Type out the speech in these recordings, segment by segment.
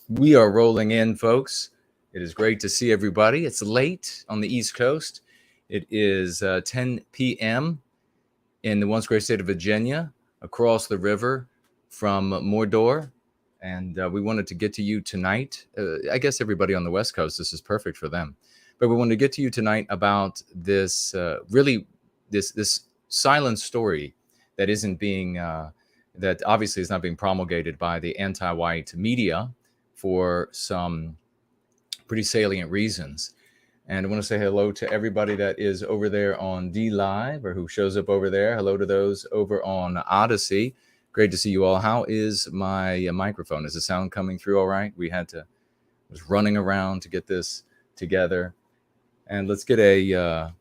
We are rolling in, folks. It is great to see everybody. It's late on the East Coast. It is 10 p.m. in the once great state of Virginia, across the river from Mordor. And we wanted to get to you tonight. I guess everybody on the West Coast, this is perfect for them. But we wanted to get to you tonight about this this silent story that isn't being, that obviously is not being promulgated by the anti-white media for some pretty salient reasons. And I want to say hello to everybody that is over there on D Live or who shows up over there. Hello to those over on Odyssey. Great to see you all. How is my microphone? Is the sound coming through all right? Was running around to get this together. And let's get a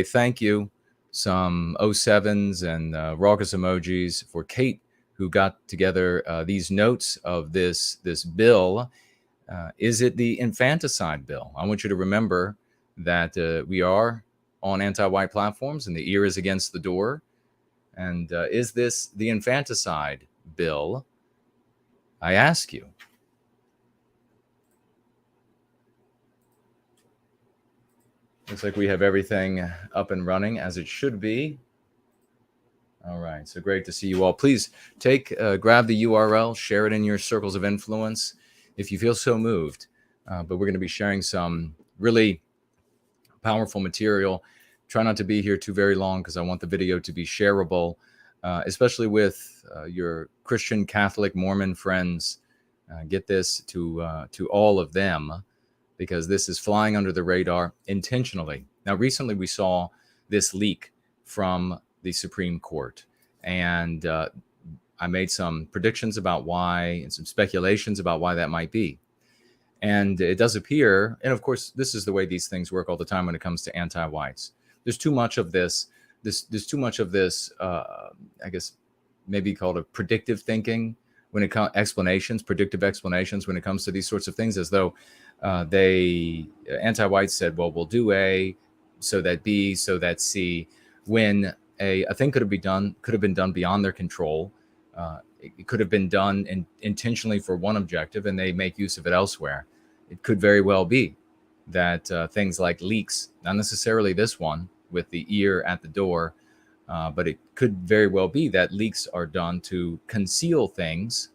thank you, some 07s and raucous emojis for Kate, who got together these notes of this bill. Is it the Infanticide Bill? I want you to remember that we are on anti-white platforms and the ear is against the door. And is this the Infanticide Bill? I ask you. Looks like we have everything up and running as it should be. All right, so great to see you all. Please grab the URL, share it in your circles of influence if you feel so moved. But we're going to be sharing some really powerful material. Try not to be here too very long because I want the video to be shareable, especially with your Christian, Catholic, Mormon friends. Get this to all of them because this is flying under the radar intentionally. Now, recently we saw this leak from the Supreme Court. And I made some predictions about why and some speculations about why that might be. And it does appear, and of course, this is the way these things work all the time when it comes to anti-whites. There's too much of this, there's too much of this, I guess, maybe called a predictive thinking when it comes predictive explanations when it comes to these sorts of things, as though anti-whites said, well, we'll do A, so that B, so that C, when a thing could have been done beyond their control. It could have been done intentionally for one objective, and they make use of it elsewhere. It could very well be that things like leaks, not necessarily this one with the ear at the door, but it could very well be that leaks are done to conceal things,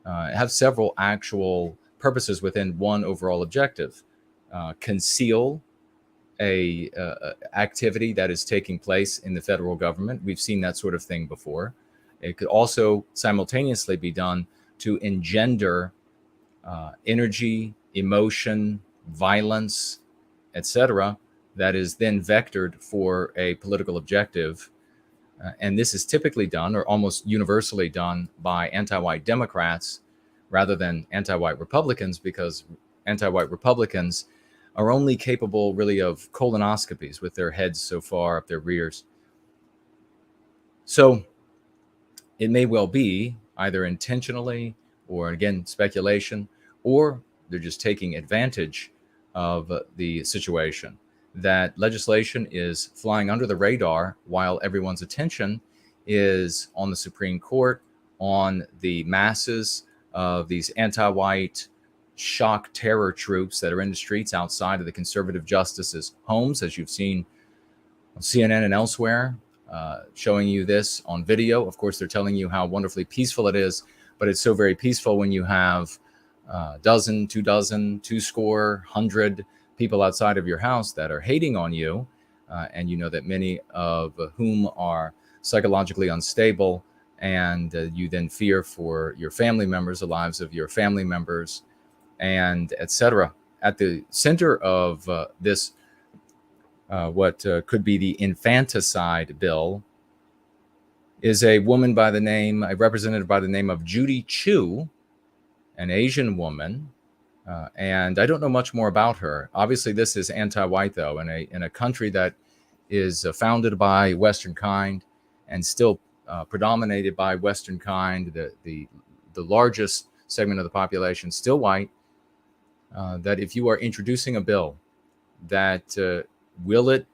have several actual purposes within one overall objective. Conceal a activity that is taking place in the federal government. We've seen that sort of thing before. It could also simultaneously be done to engender energy, emotion, violence, etc., that is then vectored for a political objective. And this is typically done, or almost universally done, by anti-white Democrats rather than anti-white Republicans, because anti-white Republicans are only capable really of colonoscopies with their heads so far up their rears. So it may well be either intentionally, or again, speculation, or they're just taking advantage of the situation, that legislation is flying under the radar while everyone's attention is on the Supreme Court, on the masses of these anti-white shock terror troops that are in the streets outside of the conservative justices' homes, as you've seen on CNN and elsewhere, showing you this on video. Of course, they're telling you how wonderfully peaceful it is, but it's so very peaceful when you have dozen, 2 100 people outside of your house that are hating on you, and you know that many of whom are psychologically unstable, and you then fear for your family members, the lives of your family members, and etc. At the center of this, what could be the Infanticide Bill, is a woman by the name, a representative by the name of Judy Chu, an Asian woman. And I don't know much more about her. Obviously, this is anti-white, though, in a country that is founded by Western kind and still predominated by Western kind, the largest segment of the population still white. That if you are introducing a bill that will it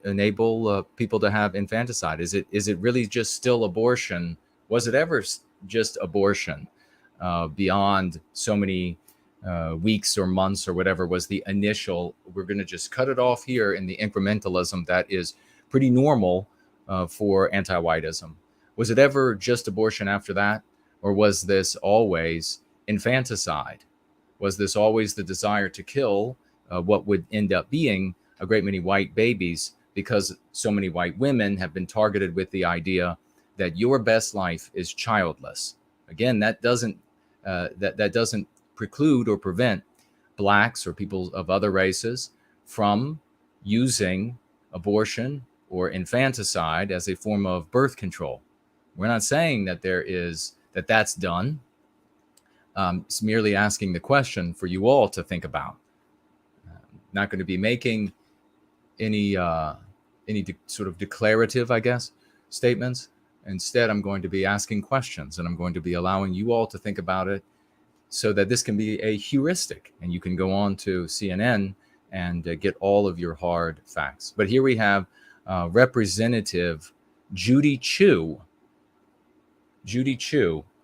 enable people to have infanticide? Is it really just still abortion? Was it ever just abortion beyond so many weeks or months or whatever was the initial? We're going to just cut it off here in the incrementalism that is pretty normal for anti-whiteism. Was it ever just abortion after that, or was this always infanticide? Was this always the desire to kill what would end up being a great many white babies, because so many white women have been targeted with the idea that your best life is childless? Again, that doesn't preclude or prevent blacks or people of other races from using abortion or infanticide as a form of birth control. We're not saying that that's done. It's merely asking the question for you all to think about. Not going to be making any sort of declarative, I guess, statements. Instead, I'm going to be asking questions, and I'm going to be allowing you all to think about it, so that this can be a heuristic, and you can go on to CNN and get all of your hard facts. But here we have Representative Judy Chu,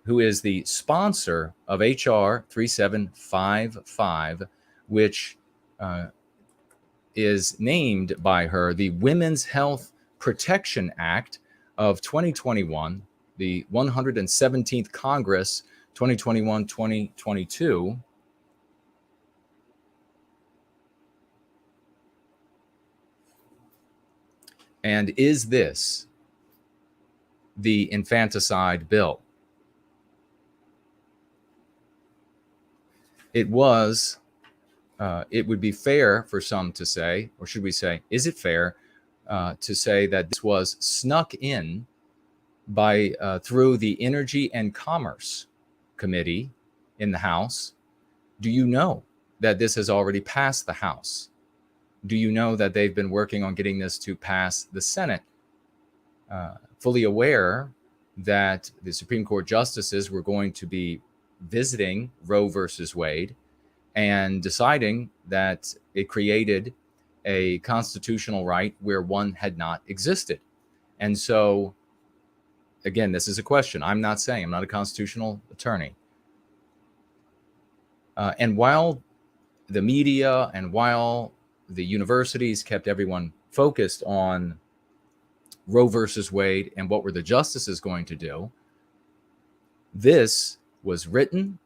who is the sponsor of HR 3755, which is named by her the Women's Health Protection Act of 2021, the 117th Congress, 2021-2022. And is this the Infanticide Bill? It would be fair for some to say, or should we say, is it fair to say that this was snuck in by through the Energy and Commerce Committee in the House? Do you know that this has already passed the House? Do you know that they've been working on getting this to pass the Senate? Fully aware that the Supreme Court justices were going to be visiting Roe versus Wade and deciding that it created a constitutional right where one had not existed. And so again, this is a question. I'm not a constitutional attorney. And while the media and while the universities kept everyone focused on Roe versus Wade and what were the justices going to do, this was written,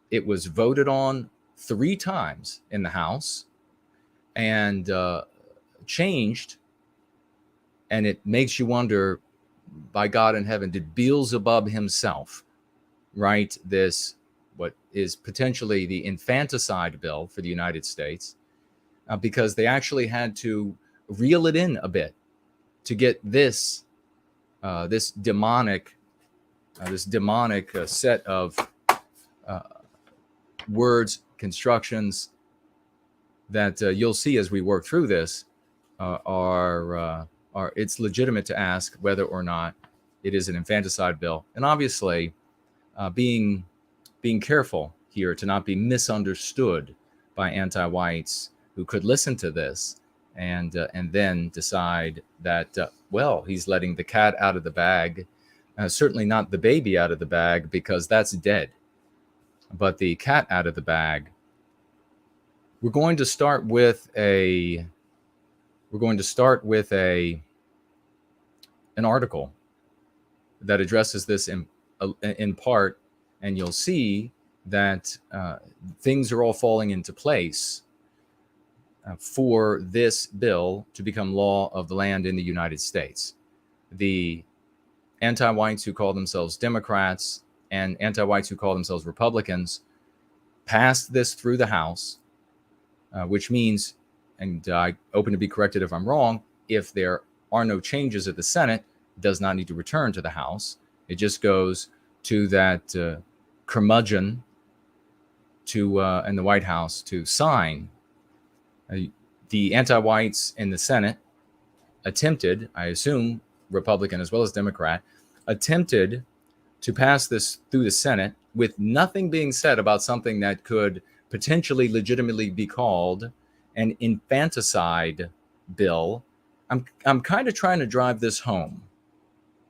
it was voted on 3 times in the House, and changed. And it makes you wonder, by God in heaven, did Beelzebub himself write this, what is potentially the Infanticide Bill for the United States? Because they actually had to reel it in a bit to get this demonic set of words, constructions that you'll see as we work through this are it's legitimate to ask whether or not it is an infanticide bill, and obviously being careful here to not be misunderstood by anti-whites who could listen to this and then decide that well, he's letting the cat out of the bag. Certainly not the baby out of the bag, because that's dead, but the cat out of the bag. We're going to start with an article that addresses this in part, and you'll see that things are all falling into place for this bill to become law of the land in the United States. The anti-whites who call themselves Democrats and anti-whites who call themselves Republicans passed this through the House, which means, and I open to be corrected if I'm wrong, if there are no changes at the Senate, it does not need to return to the House. It just goes to that curmudgeon in the White House to sign. The anti-whites in the Senate attempted, I assume Republican as well as Democrat, attempted to pass this through the Senate with nothing being said about something that could potentially legitimately be called an infanticide bill. I'm kind of trying to drive this home.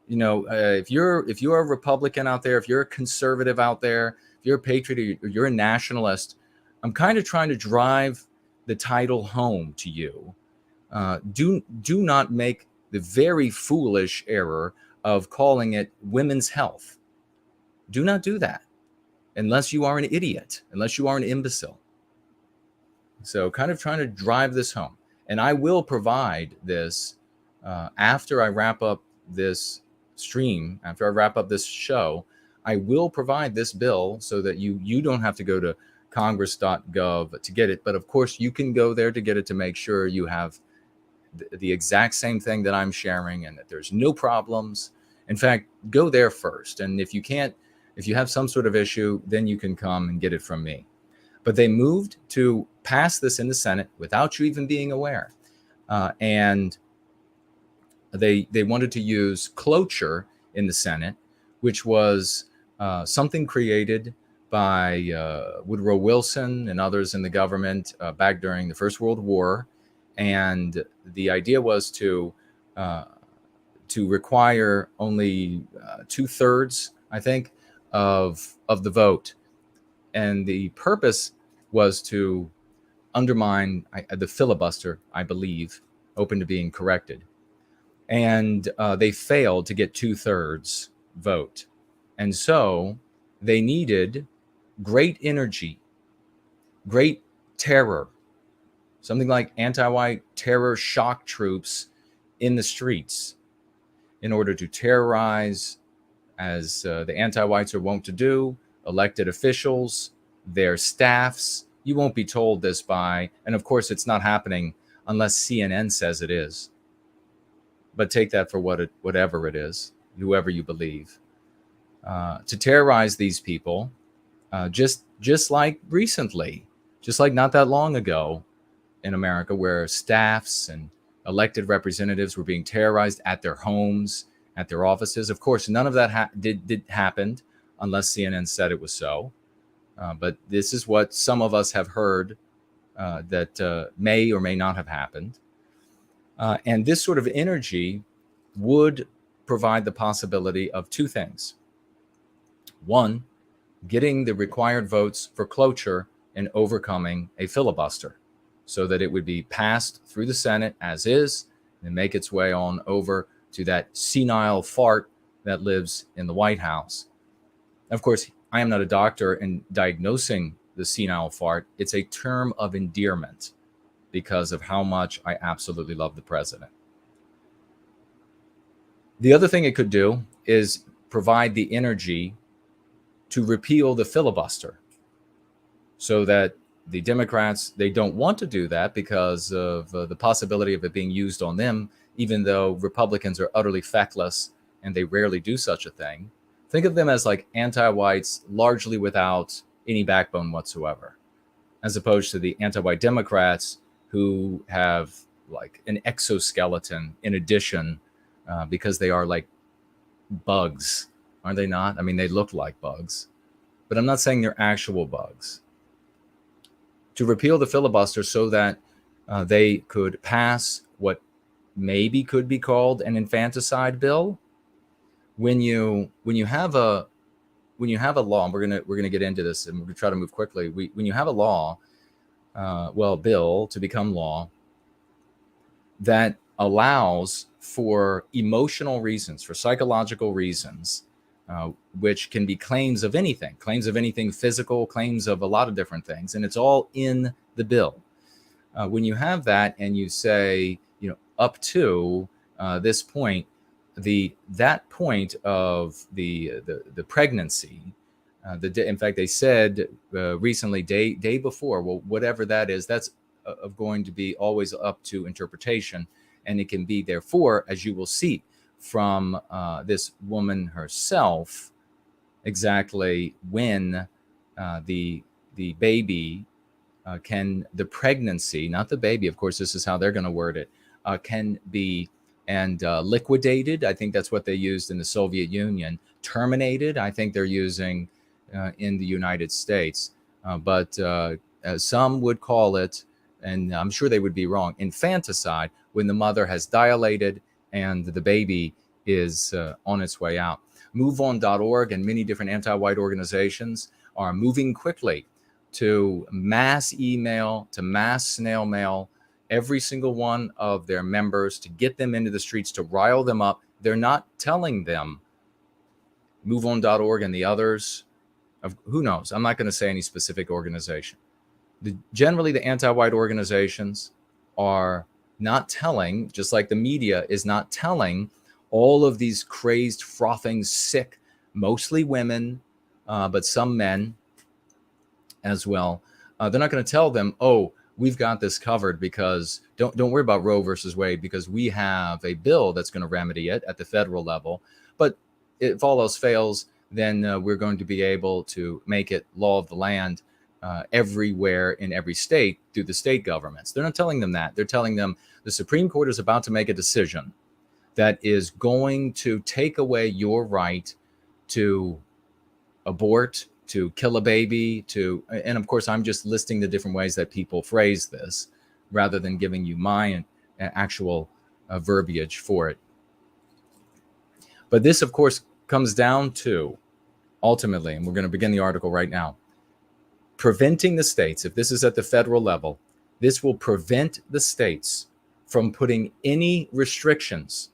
You know, if you're a Republican out there, if you're a conservative out there, if you're a patriot or you're a nationalist, I'm kind of trying to drive the title home to you. Do not make the very foolish error of calling it women's health. Do not do that unless you are an idiot, unless you are an imbecile. So kind of trying to drive this home. And I will provide this after I wrap up this stream, after I wrap up this show. I will provide this bill so that you don't have to go to congress.gov to get it. But of course, you can go there to get it to make sure you have the exact same thing that I'm sharing and that there's no problems. In fact, go there first. And if you have some sort of issue, then you can come and get it from me. But they moved to pass this in the Senate without you even being aware. And they wanted to use cloture in the Senate, which was something created by Woodrow Wilson and others in the government back during the First World War. And the idea was to require only 2/3, I think, of the vote. And the purpose was to undermine the filibuster, I believe, open to being corrected. And they failed to get 2/3 vote. And so they needed great energy, great terror, something like anti-white terror shock troops in the streets in order to terrorize, as the anti-whites are wont to do, elected officials, their staffs. You won't be told this by, and of course it's not happening unless CNN says it is. But take that for whatever it is, whoever you believe. To terrorize these people, just like recently, just like not that long ago in America, where staffs and elected representatives were being terrorized at their homes, at their offices. Of course, none of that did happened unless CNN said it was so. But this is what some of us have heard that may or may not have happened. And this sort of energy would provide the possibility of two things. One, getting the required votes for cloture and overcoming a filibuster so that it would be passed through the Senate as is and make its way on over to that senile fart that lives in the White House. Of course, I am not a doctor in diagnosing the senile fart. It's a term of endearment because of how much I absolutely love the president. The other thing it could do is provide the energy to repeal the filibuster so that the Democrats, they don't want to do that because of the possibility of it being used on them, even though Republicans are utterly feckless and they rarely do such a thing. Think of them as like anti-whites, largely without any backbone whatsoever, as opposed to the anti-white Democrats who have like an exoskeleton in addition because they are like bugs, are they not? I mean, they look like bugs, but I'm not saying they're actual bugs. To repeal the filibuster so that they could pass what maybe could be called an infanticide bill. When you have a law, and we're gonna get into this, and we're gonna try to move quickly. When you have a law, bill to become law that allows for emotional reasons, for psychological reasons, which can be claims of anything physical, claims of a lot of different things, and it's all in the bill. When you have that and you say, up to this point, that point of the pregnancy, in fact, they said recently, day before, well, whatever that is, that's going to be always up to interpretation, and it can be, therefore, as you will see from this woman herself, exactly when the baby the pregnancy, not the baby, of course, this is how they're going to word it, can be liquidated. I think that's what they used in the Soviet Union. Terminated, I think they're using in the United States. But some would call it, and I'm sure they would be wrong, infanticide, when the mother has dilated and the baby is on its way out. MoveOn.org and many different anti-white organizations are moving quickly to mass email, to mass snail mail every single one of their members, to get them into the streets, to rile them up. They're not telling them, MoveOn.org and the others, who knows? I'm not going to say any specific organization. Generally, the anti-white organizations are not telling, just like the media is not telling all of these crazed, frothing, sick, mostly women, but some men as well. They're not going to tell them, oh, we've got this covered because don't worry about Roe versus Wade because we have a bill that's going to remedy it at the federal level. But if all else fails, then we're going to be able to make it law of the land everywhere in every state through the state governments. They're not telling them that. They're telling them the Supreme Court is about to make a decision that is going to take away your right to abort, to kill a baby, and of course, I'm just listing the different ways that people phrase this rather than giving you my actual verbiage for it. But this, of course, comes down to, ultimately, and we're going to begin the article right now, preventing the states, if this is at the federal level, this will prevent the states from putting any restrictions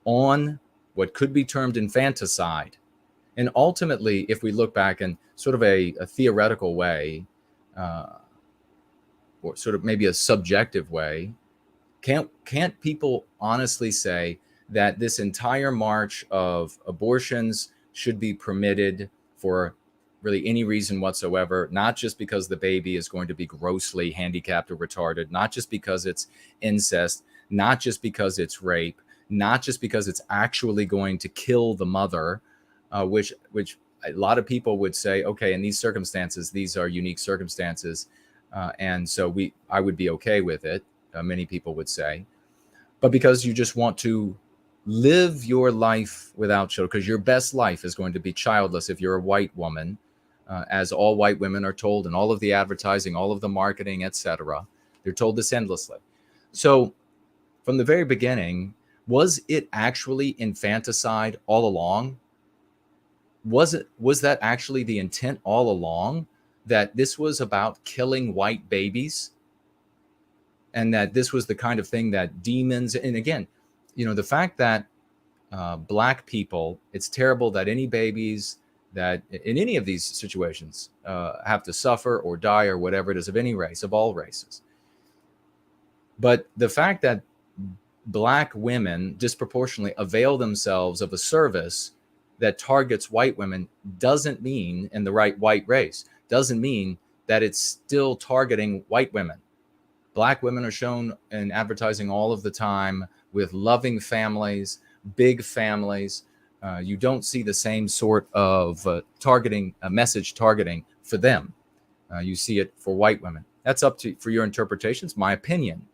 on what could be termed infanticide. And ultimately, if we look back in sort of a theoretical way, or sort of maybe a subjective way, can't people honestly say that this entire march of abortions should be permitted for really any reason whatsoever, not just because the baby is going to be grossly handicapped or retarded, not just because it's incest, not just because it's rape, not just because it's actually going to kill the mother, which a lot of people would say, okay, in these circumstances, these are unique circumstances, and so I would be okay with it, many people would say, but because you just want to live your life without children, because your best life is going to be childless if you're a white woman, as all white women are told in all of the advertising, all of the marketing, etc. They're told this endlessly. So from the very beginning, Was it actually infanticide all along? Was that actually the intent all along, that this was about killing white babies, and that this was the kind of thing that demons, and again, the fact that Black people, it's terrible that any babies that in any of these situations have to suffer or die or whatever it is, of any race, of all races. But the fact that Black women disproportionately avail themselves of a service that targets white women doesn't mean, in the right white race, doesn't mean that it's still targeting white women. Black women are shown in advertising all of the time with loving families, big families. You don't see the same sort of message targeting for them. You see it for white women. That's up to for your interpretations. My opinion.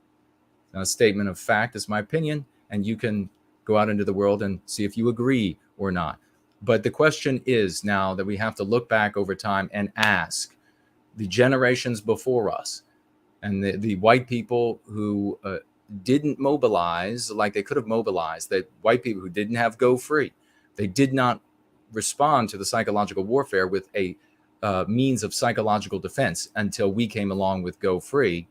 A statement of fact is my opinion, and you can go out into the world and see if you agree or not. But the question is now that we have to look back over time and ask the generations before us and the white people who didn't mobilize like they could have mobilized, the white people who didn't have Go Free, they did not respond to the psychological warfare with a means of psychological defense until we came along with Go Free.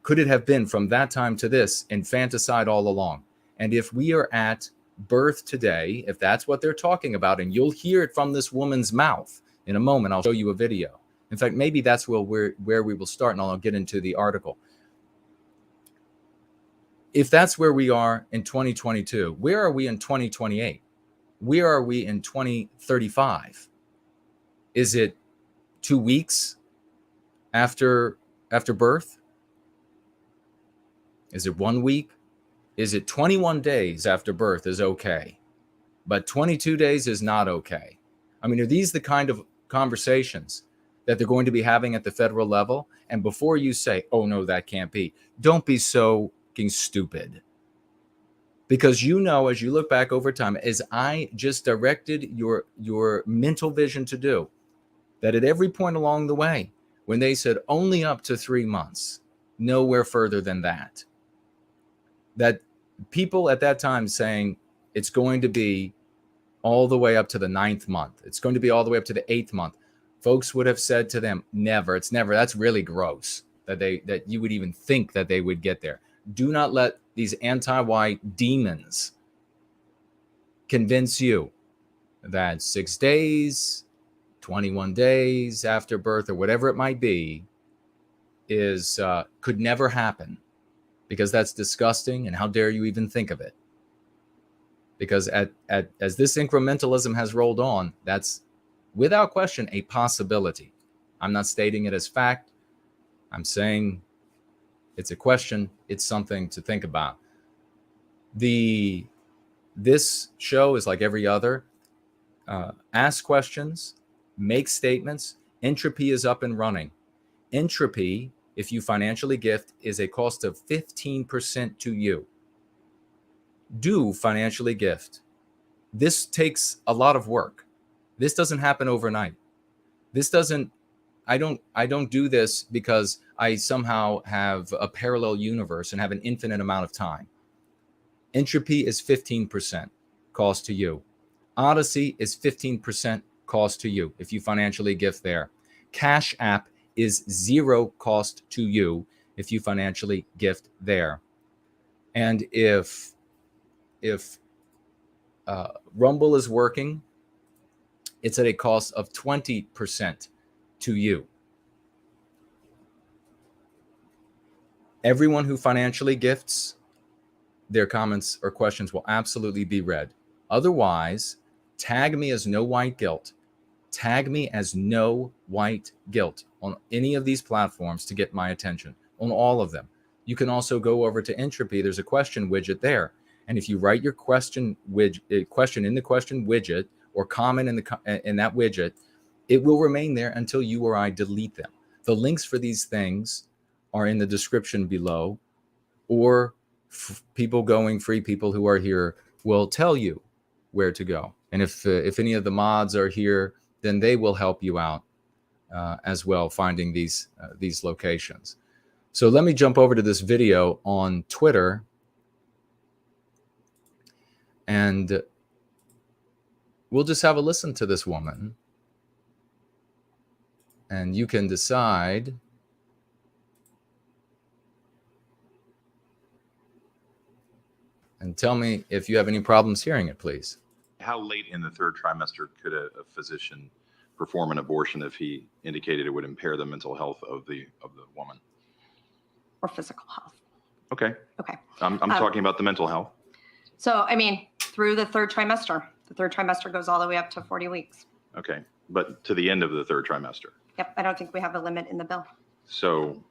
Could it have been from that time to this infanticide all along? And if we are at birth today, if that's what they're talking about, and you'll hear it from this woman's mouth in a moment, I'll show you a video. In fact, maybe that's where we will start, and I'll get into the article. If that's where we are in 2022, where are we in 2028? Where are we in 2035? Is it 2 weeks after birth? Is it 1 week? Is it 21 days after birth is okay, but 22 days is not okay? I mean, are these the kind of conversations that they're going to be having at the federal level? And before you say, oh, no, that can't be, don't be so stupid. Because as you look back over time, as I just directed your mental vision to do, that at every point along the way, when they said only up to 3 months, nowhere further than that, that people at that time saying it's going to be all the way up to the 9th month, it's going to be all the way up to the 8th month, folks would have said to them, never, it's never. That's really gross that you would even think that they would get there. Do not let these anti-white demons convince you that 6 days, 21 days after birth, or whatever it might be, is could never happen, because that's disgusting, and how dare you even think of it? Because as this incrementalism has rolled on, that's without question a possibility. I'm not stating it as fact. I'm saying it's a question. It's something to think about. This show is like every other. Ask questions, make statements. Entropy is up and running. Entropy, if you financially gift, is a cost of 15% to you. Do financially gift. This takes a lot of work. This doesn't happen overnight. I don't do this because I somehow have a parallel universe and have an infinite amount of time. Entropy is 15% cost to you. Odyssey is 15% cost to you if you financially gift there. Cash App is 0 cost to you if you financially gift there. And if Rumble is working, it's at a cost of 20% to you. Everyone who financially gifts, their comments or questions will absolutely be read. Otherwise, tag me as No White Guilt. Tag me as No White Guilt on any of these platforms to get my attention, on all of them. You can also go over to Entropy. There's a question widget there. And if you write your question in the question widget, or comment in that widget, it will remain there until you or I delete them. The links for these things are in the description below, or people going free, people who are here will tell you where to go. And if any of the mods are here, then they will help you out as well, finding these locations. So let me jump over to this video on Twitter. And we'll just have a listen to this woman, and you can decide and tell me if you have any problems hearing it, please. How late in the third trimester could a physician perform an abortion if he indicated it would impair the mental health of the woman? Or physical health. Okay. Okay. I'm talking about the mental health. So, I mean, through the third trimester. The third trimester goes all the way up to 40 weeks. Okay. But to the end of the third trimester. Yep. I don't think we have a limit in the bill. So,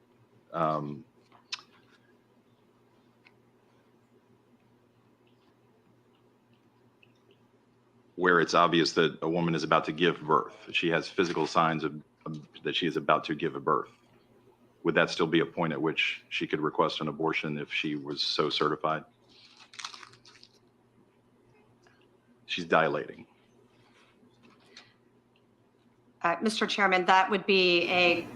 where it's obvious that a woman is about to give birth, she has physical signs of that she is about to give a birth, would that still be a point at which she could request an abortion if she was so certified? She's dilating. Mr. Chairman, that would be a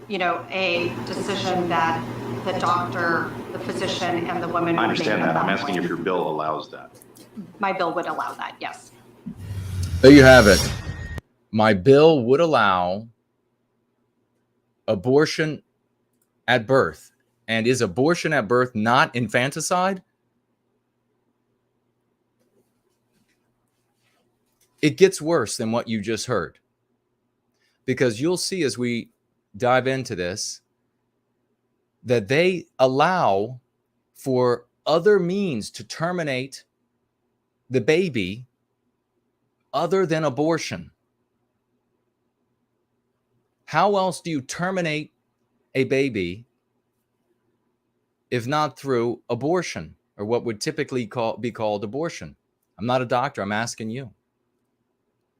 decision that the doctor, the physician, and the woman would I understand make that. at I'm asking point. if your bill allows that. My bill would allow that, yes. There you have it. My bill would allow abortion at birth. And is abortion at birth not infanticide? It gets worse than what you just heard. Because you'll see as we dive into this that they allow for other means to terminate the baby other than abortion. How else do you terminate a baby if not through abortion, or what would typically be called abortion? I'm not a doctor. I'm asking you.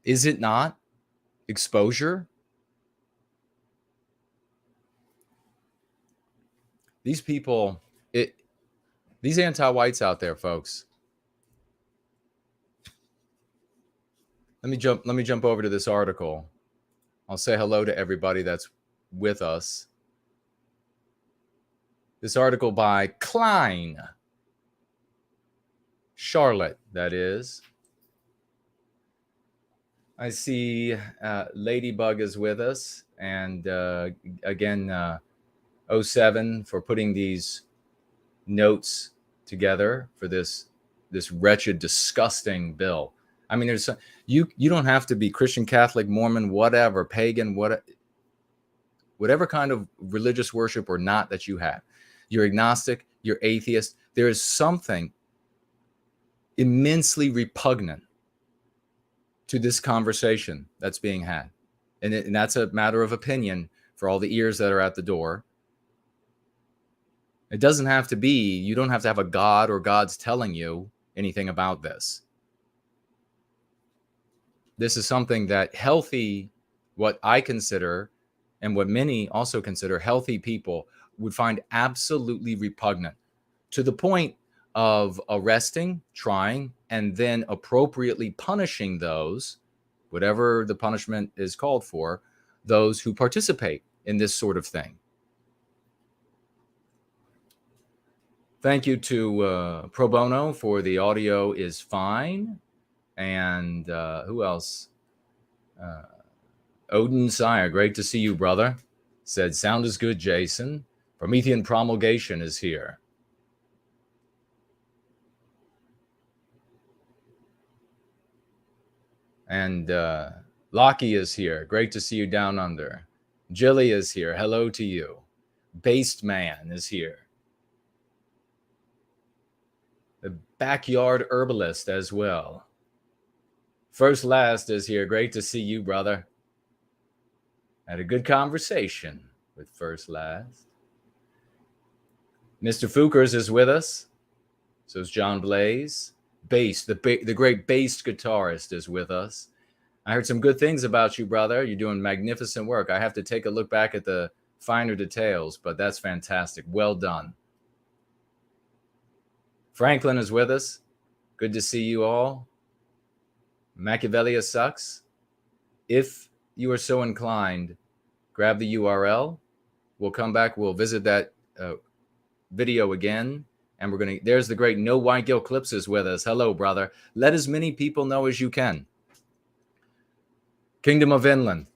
Is it not exposure? These people, these anti-whites out there, folks. Let me jump over to this article. I'll say hello to everybody that's with us. This article by Klein, Charlotte, that is. I see Ladybug is with us, and again, 07 for putting these notes together for this wretched, disgusting bill. I mean, there's you don't have to be Christian, Catholic, Mormon, whatever, pagan, whatever kind of religious worship or not that you have. You're agnostic, you're atheist. There is something immensely repugnant to this conversation that's being had. And that's a matter of opinion for all the ears that are at the door. It doesn't have to be, you don't have to have a God or God's telling you anything about this. This is something that healthy, what I consider, and what many also consider healthy people would find absolutely repugnant, to the point of arresting, trying, and then appropriately punishing those, whatever the punishment is called for, those who participate in this sort of thing. Thank you to Pro Bono for the audio is fine. And who else? Odin Sire, great to see you, brother. Said, sound is good, Jason. Promethean Promulgation is here. And Lockie is here. Great to see you down under. Jilly is here. Hello to you. Based Man is here. The Backyard Herbalist as well. First Last is here. Great to see you, brother. Had a good conversation with First Last. Mr. Foukers is with us. So is John Blaze. Bass, the great bass guitarist is with us. I heard some good things about you, brother. You're doing magnificent work. I have to take a look back at the finer details, but that's fantastic. Well done. Franklin is with us. Good to see you all. Machiavellia sucks. If you are so inclined, grab the URL. We'll come back. We'll visit that video again And there's the great No White Guilt Clips is with us. Hello, brother. Let as many people know as you can. Kingdom of Inland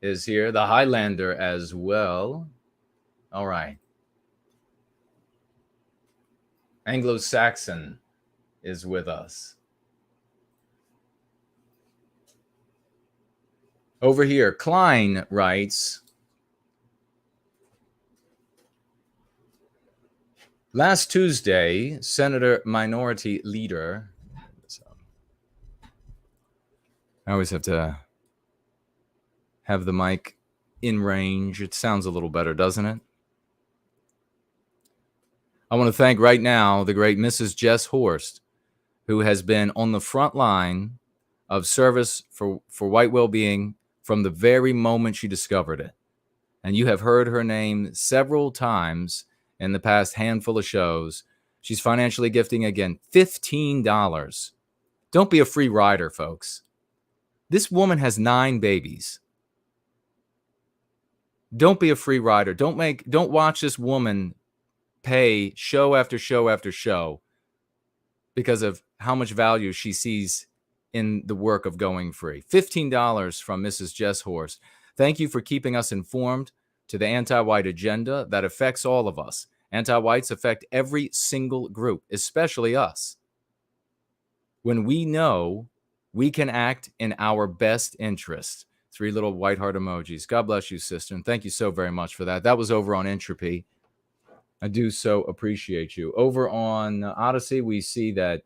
is here. The Highlander as well. All right. Anglo-Saxon is with us. Over here, Klein writes, last Tuesday, Senator Minority Leader, I always have to have the mic in range. It sounds a little better, doesn't it? I want to thank right now the great Mrs. Jess Horst, who has been on the front line of service for white well-being from the very moment she discovered it. And you have heard her name several times in the past handful of shows. She's financially gifting again $15. Don't be a free rider, folks. This woman has 9 babies. Don't be a free rider. Don't watch this woman pay show after show after show because of how much value she sees in the work of going free. $15 from Mrs. Jess Horst. Thank you for keeping us informed to the anti-white agenda that affects all of us. Anti-whites affect every single group, especially us. When we know we can act in our best interest. 3 little white heart emojis. God bless you, sister. And thank you so very much for that. That was over on Entropy. I do so appreciate you. Over on Odyssey, we see that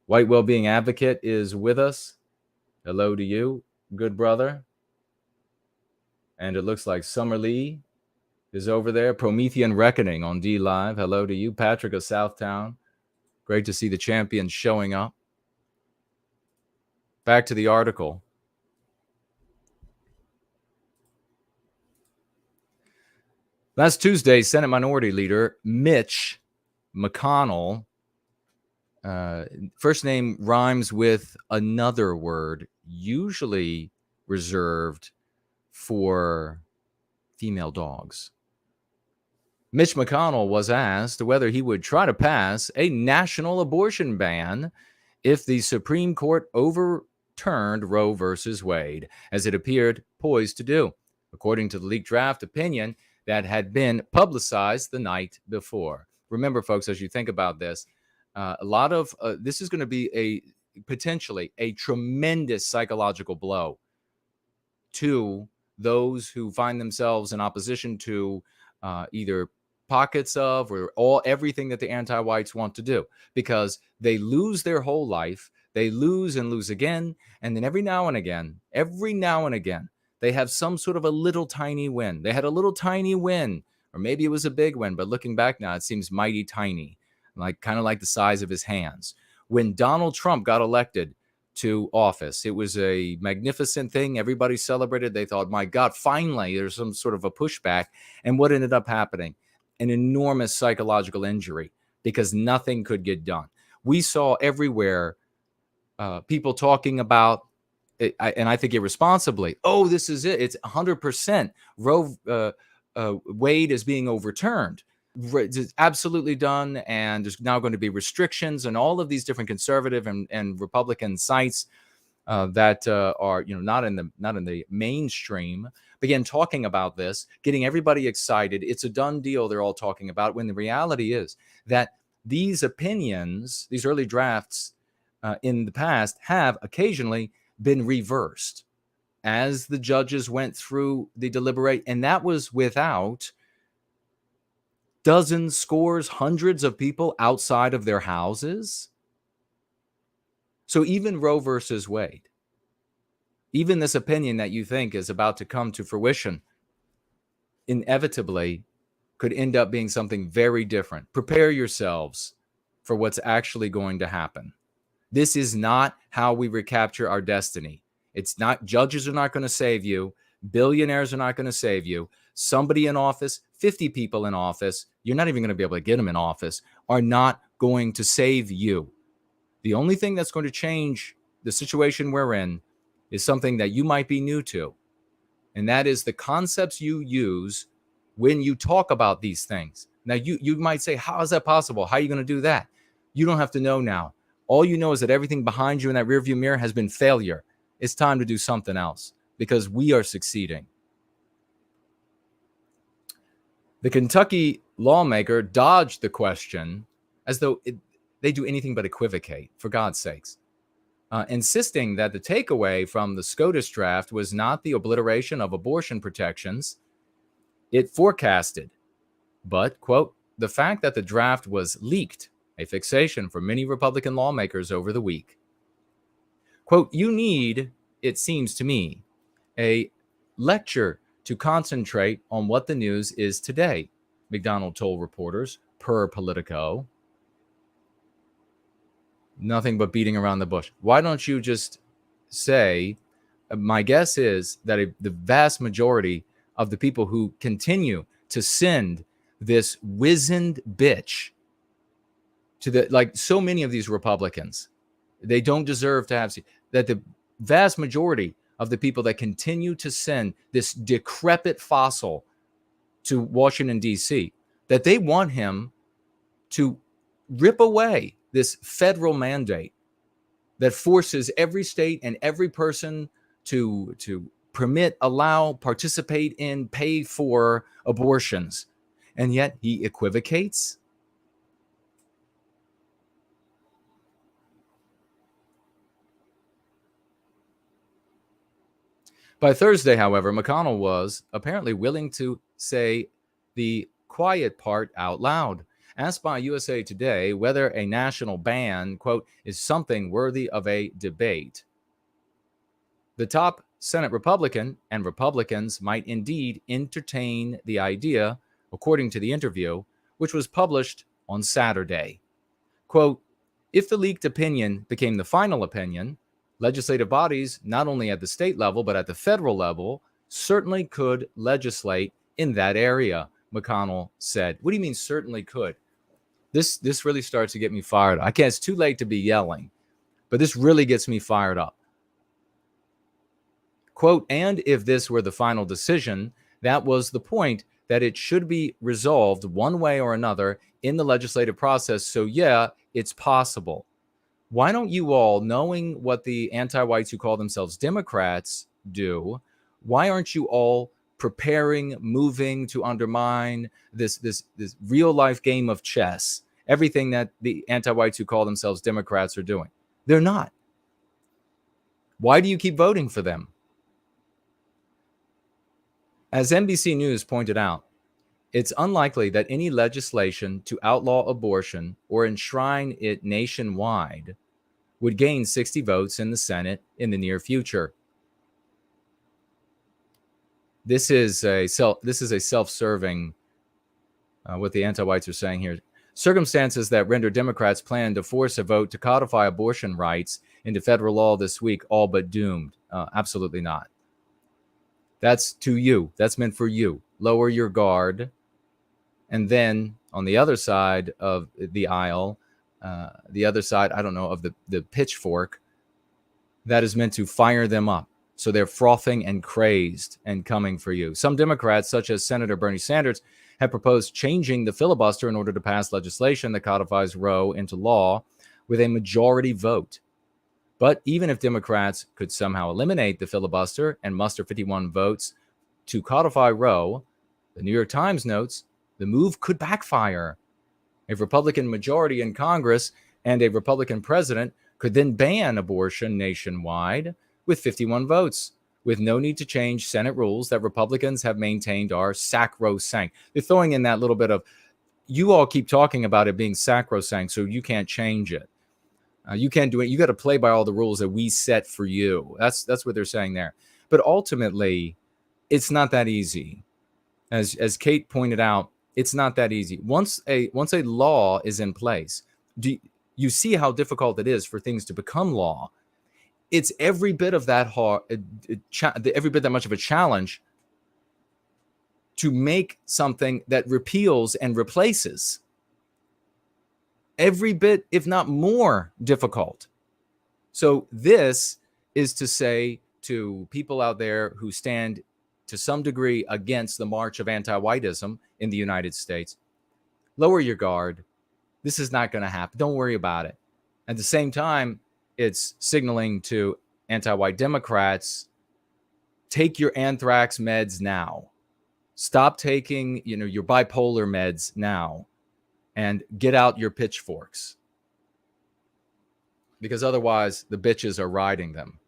White Wellbeing Advocate is with us. Hello to you, good brother. And it looks like Summer Lee is over there. Promethean Reckoning on D Live. Hello to you, Patrick of Southtown. Great to see the champions showing up. Back to the article. Last Tuesday, Senate Minority Leader Mitch McConnell, first name rhymes with another word, usually reserved for female dogs. Mitch McConnell was asked whether he would try to pass a national abortion ban if the Supreme Court overturned Roe versus Wade, as it appeared poised to do, according to the leaked draft opinion that had been publicized the night before. Remember, folks, as you think about this, a lot of this is going to be potentially a tremendous psychological blow to those who find themselves in opposition to either pockets of or everything that the anti-whites want to do, because they lose their whole life. They lose and lose again. And then every now and again, they have some sort of a little tiny win. They had a little tiny win, or maybe it was a big win, but looking back now, it seems mighty tiny, kind of like the size of his hands. When Donald Trump got elected to office, it was a magnificent thing. Everybody celebrated. They thought, my God, finally, there's some sort of a pushback. And what ended up happening? An enormous psychological injury, because nothing could get done. We saw everywhere people talking about, and I think irresponsibly, oh, this is it. It's 100% Roe Wade is being overturned. It's absolutely done, and there's now going to be restrictions, and all of these different conservative and Republican sites that are not in the mainstream began talking about this, getting everybody excited. It's a done deal. They're all talking about, when the reality is that these opinions, these early drafts in the past, have occasionally been reversed as the judges went through the deliberate, and that was without dozens, scores, hundreds of people outside of their houses. So even Roe versus Wade, even this opinion that you think is about to come to fruition, inevitably could end up being something very different. Prepare yourselves for what's actually going to happen. This is not how we recapture our destiny. It's not, judges are not going to save you. Billionaires are not going to save you. Somebody in office, 50 people in office, you're not even going to be able to get them in office, are not going to save you. The only thing that's going to change the situation we're in is something that you might be new to. And that is the concepts you use when you talk about these things. Now, you might say, how is that possible? How are you going to do that? You don't have to know now. All you know is that everything behind you in that rearview mirror has been failure. It's time to do something else because we are succeeding. The Kentucky lawmaker dodged the question as though they do anything but equivocate, for God's sakes, insisting that the takeaway from the SCOTUS draft was not the obliteration of abortion protections it forecasted, but, quote, the fact that the draft was leaked, a fixation for many Republican lawmakers over the week. Quote, you need, it seems to me, a lecture to concentrate on what the news is today, McDonald told reporters, per Politico. Nothing but beating around the bush. Why don't you just say, my guess is that the vast majority of the people who continue to send this wizened bitch to the, like so many of these Republicans, they don't deserve to have, that the vast majority of the people that continue to send this decrepit fossil to Washington, D.C., that they want him to rip away this federal mandate that forces every state and every person to permit, allow, participate in, pay for abortions. And yet he equivocates. By Thursday, however, McConnell was apparently willing to say the quiet part out loud. Asked by USA Today whether a national ban, quote, is something worthy of a debate, the top Senate Republican and Republicans might indeed entertain the idea, according to the interview, which was published on Saturday. Quote, if the leaked opinion became the final opinion, legislative bodies, not only at the state level, but at the federal level, certainly could legislate in that area, McConnell said. What do you mean certainly could? This really starts to get me fired up. I can't, it's too late to be yelling, but this really gets me fired up. Quote, and if this were the final decision, that was the point, that it should be resolved one way or another in the legislative process. So yeah, it's possible. Why don't you all, knowing what the anti-whites who call themselves Democrats do, why aren't you all preparing, moving to undermine this real life game of chess, everything that the anti-whites who call themselves Democrats are doing? They're not. Why do you keep voting for them? As NBC News pointed out, it's unlikely that any legislation to outlaw abortion or enshrine it nationwide would gain 60 votes in the Senate in the near future. This is a self-serving, what the anti-whites are saying here. Circumstances that render Democrats' plan to force a vote to codify abortion rights into federal law this week all but doomed. Absolutely not. That's to you. That's meant for you. Lower your guard. And then on the other side of the aisle, the other side, I don't know, of the pitchfork, that is meant to fire them up. So they're frothing and crazed and coming for you. Some Democrats, such as Senator Bernie Sanders, have proposed changing the filibuster in order to pass legislation that codifies Roe into law with a majority vote. But even if Democrats could somehow eliminate the filibuster and muster 51 votes to codify Roe, the New York Times notes the move could backfire. A Republican majority in Congress and a Republican president could then ban abortion nationwide with 51 votes, with no need to change Senate rules that Republicans have maintained are sacrosanct. They're throwing in that little bit of, you all keep talking about it being sacrosanct, so you can't change it. You can't do it. You got to play by all the rules that we set for you. That's what they're saying there. But ultimately, it's not that easy. As Kate pointed out, it's not that easy. Once a law is in place, you see how difficult it is for things to become law. It's every bit of that hard, every bit that much of a challenge to make something that repeals and replaces. Every bit, if not more, difficult. So this is to say to people out there who stand to some degree against the march of anti-whiteism in the United States, lower your guard. This is not going to happen. Don't worry about it. At the same time, it's signaling to anti-white Democrats, take your anthrax meds now. Stop taking, your bipolar meds now, and get out your pitchforks. Because otherwise, the bitches are riding them.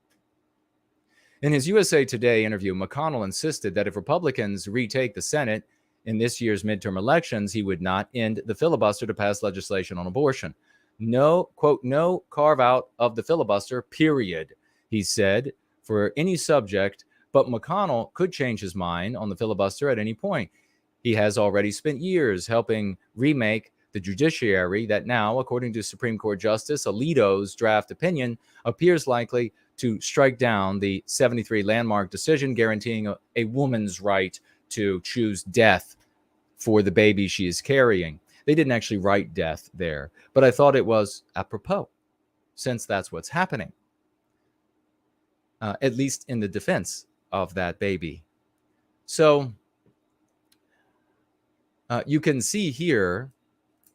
In his USA Today interview, McConnell insisted that if Republicans retake the Senate in this year's midterm elections, he would not end the filibuster to pass legislation on abortion. No, quote, no carve out of the filibuster, period, he said, for any subject, but McConnell could change his mind on the filibuster at any point. He has already spent years helping remake the judiciary that now, according to Supreme Court Justice Alito's draft opinion, appears likely to strike down the 73 landmark decision guaranteeing a woman's right to choose death for the baby she is carrying. They didn't actually write death there, but I thought it was apropos, since that's what's happening, at least in the defense of that baby. So you can see here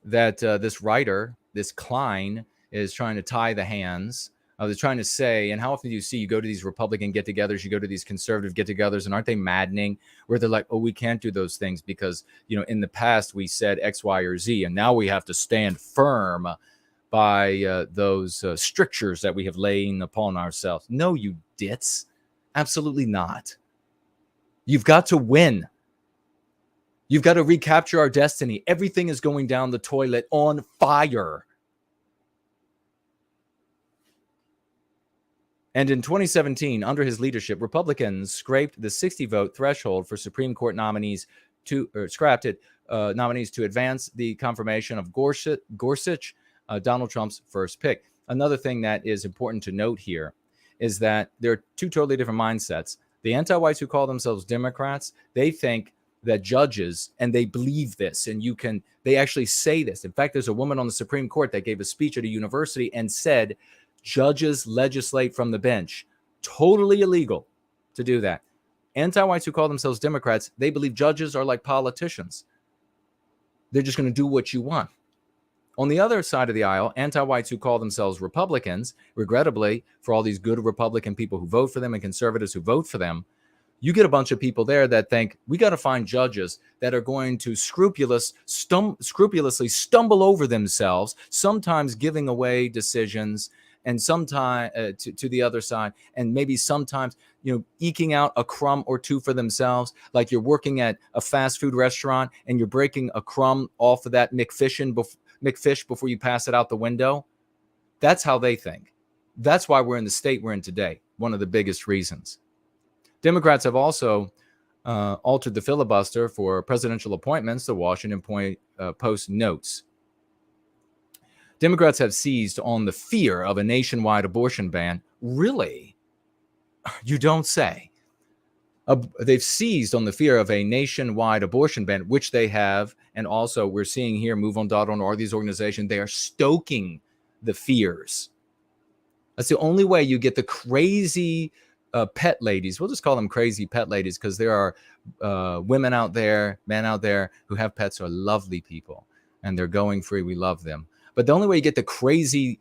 that this writer, this Klein, is trying to tie the hands. They're trying to say, and how often do you see, you go to these Republican get-togethers, you go to these conservative get-togethers, and aren't they maddening, where they're like, oh, we can't do those things because, in the past we said X, Y, or Z, and now we have to stand firm by those strictures that we have laid upon ourselves. No, you dits. Absolutely not. You've got to win. You've got to recapture our destiny. Everything is going down the toilet on fire. And in 2017, under his leadership, Republicans scraped the 60-vote threshold for Supreme Court nominees to advance the confirmation of Gorsuch, Donald Trump's first pick. Another thing that is important to note here is that there are two totally different mindsets. The anti-whites who call themselves Democrats, they think that judges, and they believe this, and they actually say this. In fact, there's a woman on the Supreme Court that gave a speech at a university and said, judges legislate from the bench. Totally illegal to do that. Anti-whites who call themselves Democrats, they believe judges are like politicians. They're just going to do what you want. On the other side of the aisle, anti-whites who call themselves Republicans, regrettably, for all these good Republican people who vote for them and conservatives who vote for them, you get a bunch of people there that think we got to find judges that are going to scrupulously stumble over themselves, sometimes giving away decisions, and sometimes to the other side, and maybe sometimes, eking out a crumb or two for themselves, like you're working at a fast food restaurant and you're breaking a crumb off of that McFish before you pass it out the window. That's how they think. That's why we're in the state we're in today. One of the biggest reasons. Democrats have also altered the filibuster for presidential appointments, the Washington Post notes. Democrats have seized on the fear of a nationwide abortion ban. Really? You don't say. They've seized on the fear of a nationwide abortion ban, which they have. And also we're seeing here, MoveOn.org, these organizations, they are stoking the fears. That's the only way you get the crazy pet ladies. We'll just call them crazy pet ladies because there are women out there, men out there who have pets who are lovely people and they're going free. We love them. But the only way you get the crazy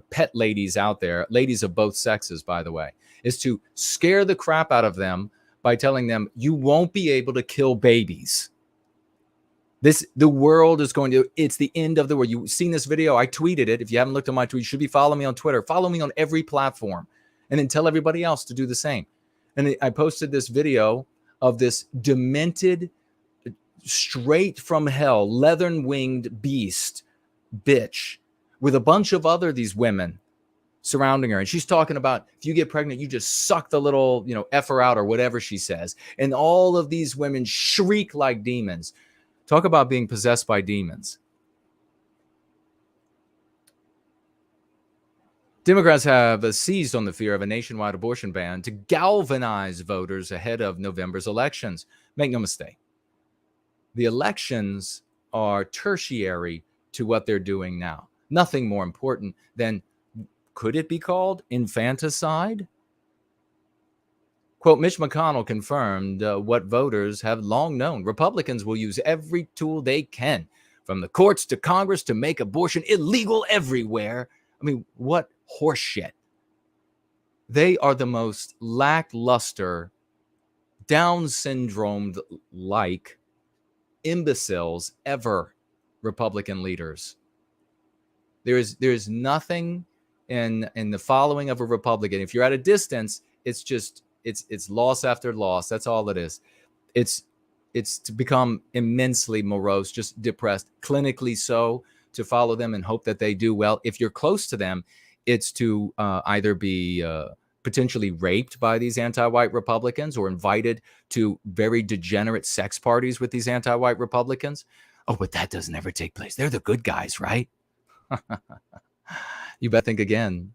pet ladies out there, ladies of both sexes, by the way, is to scare the crap out of them by telling them you won't be able to kill babies. The world is it's the end of the world. You've seen this video. I tweeted it. If you haven't looked at my tweet, you should be following me on Twitter. Follow me on every platform and then tell everybody else to do the same. And I posted this video of this demented, straight from hell, leathern-winged beast bitch with a bunch of these women surrounding her, and she's talking about if you get pregnant you just suck the little F her out or whatever she says, and all of these women shriek like demons. Talk about being possessed by demons. Democrats have seized on the fear of a nationwide abortion ban to galvanize voters ahead of November's elections. Make no mistake, the elections are tertiary to what they're doing now. Nothing more important than, could it be called infanticide? Quote, Mitch McConnell confirmed what voters have long known. Republicans will use every tool they can from the courts to Congress to make abortion illegal everywhere. I mean, what horseshit. They are the most lackluster, Down syndrome like imbeciles ever, Republican leaders. There's nothing in the following of a Republican. If you're at a distance, it's just it's loss after loss. That's all it is. It's to become immensely morose, just depressed, clinically so, to follow them and hope that they do well. If you're close to them, it's to either be potentially raped by these anti-white Republicans or invited to very degenerate sex parties with these anti-white Republicans. Oh, but that doesn't ever take place. They're the good guys, right? You better think again.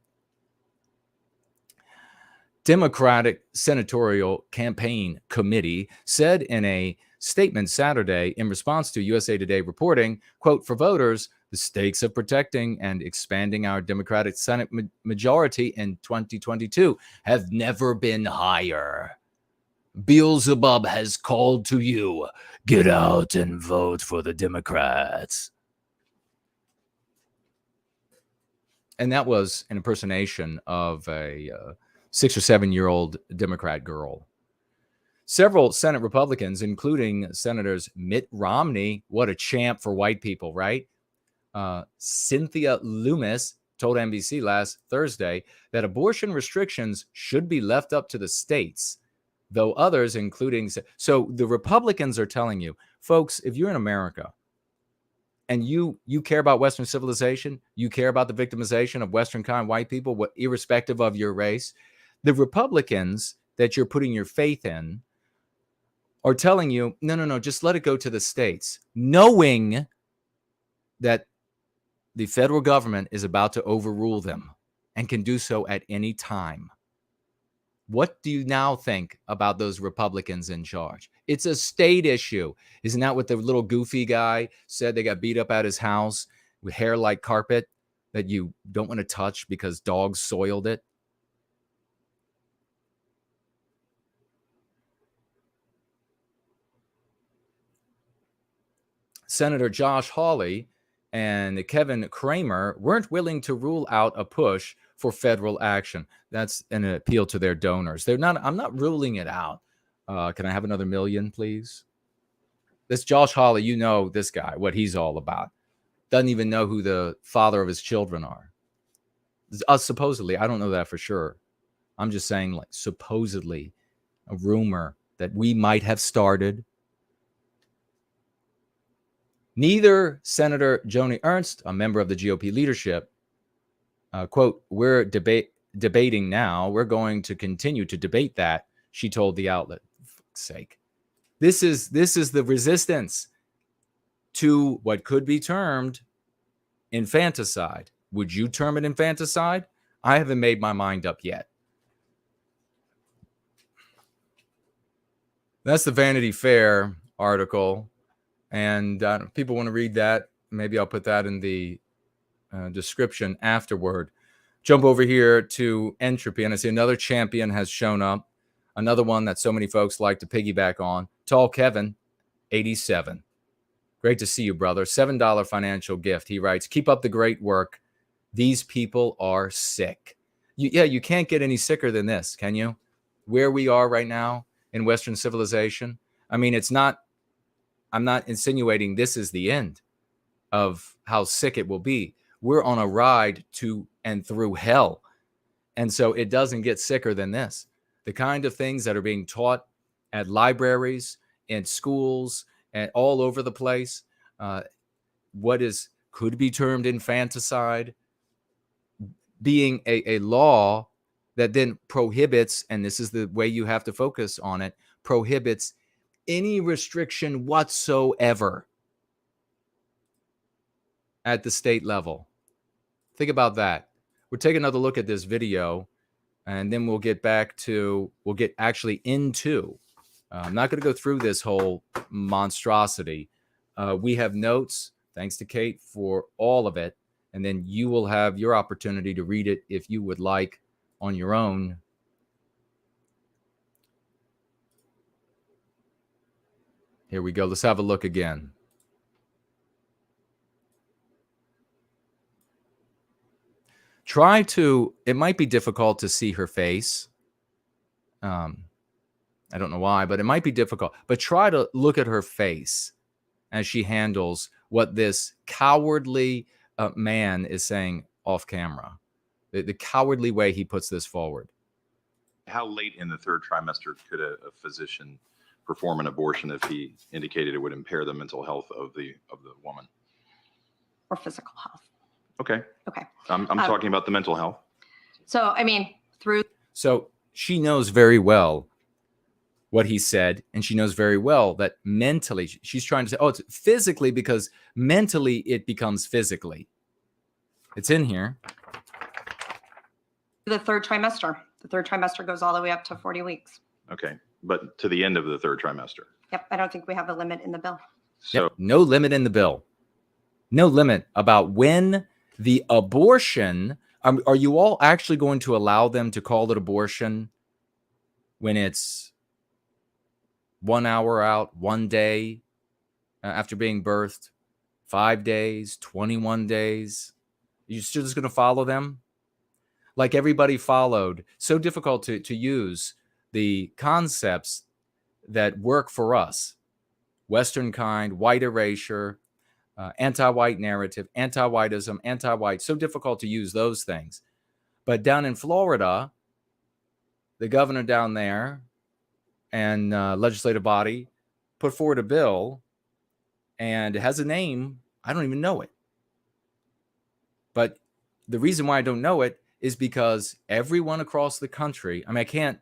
Democratic Senatorial Campaign Committee said in a statement Saturday in response to USA Today reporting, quote, for voters, the stakes of protecting and expanding our Democratic Senate majority in 2022 have never been higher. Beelzebub has called to you. Get out and vote for the Democrats. And that was an impersonation of a 6 or 7 year old Democrat girl. Several Senate Republicans, including Senators Mitt Romney, what a champ for white people, right? Cynthia Lummis told NBC last Thursday that abortion restrictions should be left up to the states, though others, including... So the Republicans are telling you, folks, if you're in America and you care about Western civilization, you care about the victimization of Western kind white people, irrespective of your race, the Republicans that you're putting your faith in are telling you, no, just let it go to the states, knowing that the federal government is about to overrule them and can do so at any time. What do you now think about those Republicans in charge? It's a state issue. Isn't that what the little goofy guy said? They got beat up at his house with hair like carpet that you don't want to touch because dogs soiled it. Senator Josh Hawley and Kevin Cramer weren't willing to rule out a push for federal action. That's an appeal to their donors. I'm not ruling it out. Can I have another million, please? This Josh Hawley, you know this guy, what he's all about. Doesn't even know who the father of his children are. Supposedly, I don't know that for sure. I'm just saying, like, supposedly, a rumor that we might have started. Neither Senator Joni Ernst, a member of the GOP leadership, quote, we're debating now. We're going to continue to debate that, she told the outlet. For fuck's sake. This is the resistance to what could be termed infanticide. Would you term it infanticide? I haven't made my mind up yet. That's the Vanity Fair article. And people want to read that. Maybe I'll put that in the description afterward. Jump over here to Entropy, and I see another champion has shown up. Another one that so many folks like to piggyback on. Tall Kevin, 87. Great to see you, brother. $7 financial gift. He writes, keep up the great work. These people are sick. You can't get any sicker than this, can you? Where we are right now in Western civilization. I mean, I'm not insinuating this is the end of how sick it will be. We're on a ride to and through hell. And so it doesn't get sicker than this. The kind of things that are being taught at libraries and schools and all over the place, could be termed infanticide, being a law that then prohibits, and this is the way you have to focus on it, prohibits any restriction whatsoever at the state level. Think about that. We'll take another look at this video, and then we'll get actually into, I'm not going to go through this whole monstrosity. We have notes, thanks to Kate for all of it, and then you will have your opportunity to read it if you would like on your own. Here we go. Let's have a look again. it might be difficult to see her face. I don't know why, but it might be difficult. But try to look at her face as she handles what this cowardly man is saying off camera. The cowardly way he puts this forward. How late in the third trimester could a physician perform an abortion if he indicated it would impair the mental health of the woman? Or physical health. Okay. Okay. I'm talking about the mental health. So, I mean, So she knows very well what he said, and she knows very well that mentally she's trying to say, oh, it's physically, because mentally it becomes physically. It's in here. the third trimester. The third trimester goes all the way up to 40 weeks. Okay. But to the end of the third trimester. Yep. I don't think we have a limit in the bill. So Yep, no limit in the bill. No limit about when the abortion. Are you all actually going to allow them to call it abortion when it's 1 hour out, 1 day after being birthed, 5 days, 21 days? You're still just going to follow them? Like everybody followed. So difficult to use the concepts that work for us. Western kind, white erasure, anti-white narrative, anti-whitism, anti-white. So difficult to use those things. But down in Florida, the governor down there and legislative body put forward a bill, and it has a name. I don't even know it. But the reason why I don't know it is because everyone across the country, I mean,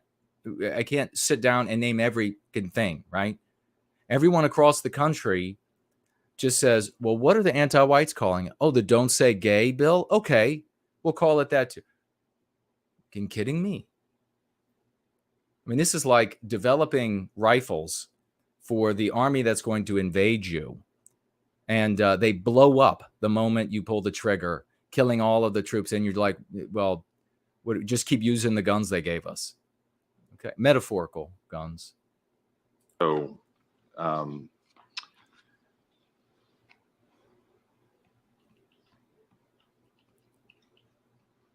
I can't sit down and name every thing, right? Everyone across the country just says, well, what are the anti-whites calling it? Oh, the Don't Say Gay bill? Okay, we'll call it that too. You kidding me? I mean, this is like developing rifles for the army that's going to invade you. And they blow up the moment you pull the trigger, killing all of the troops. And you're like, well, just keep using the guns they gave us. Okay, metaphorical guns. So,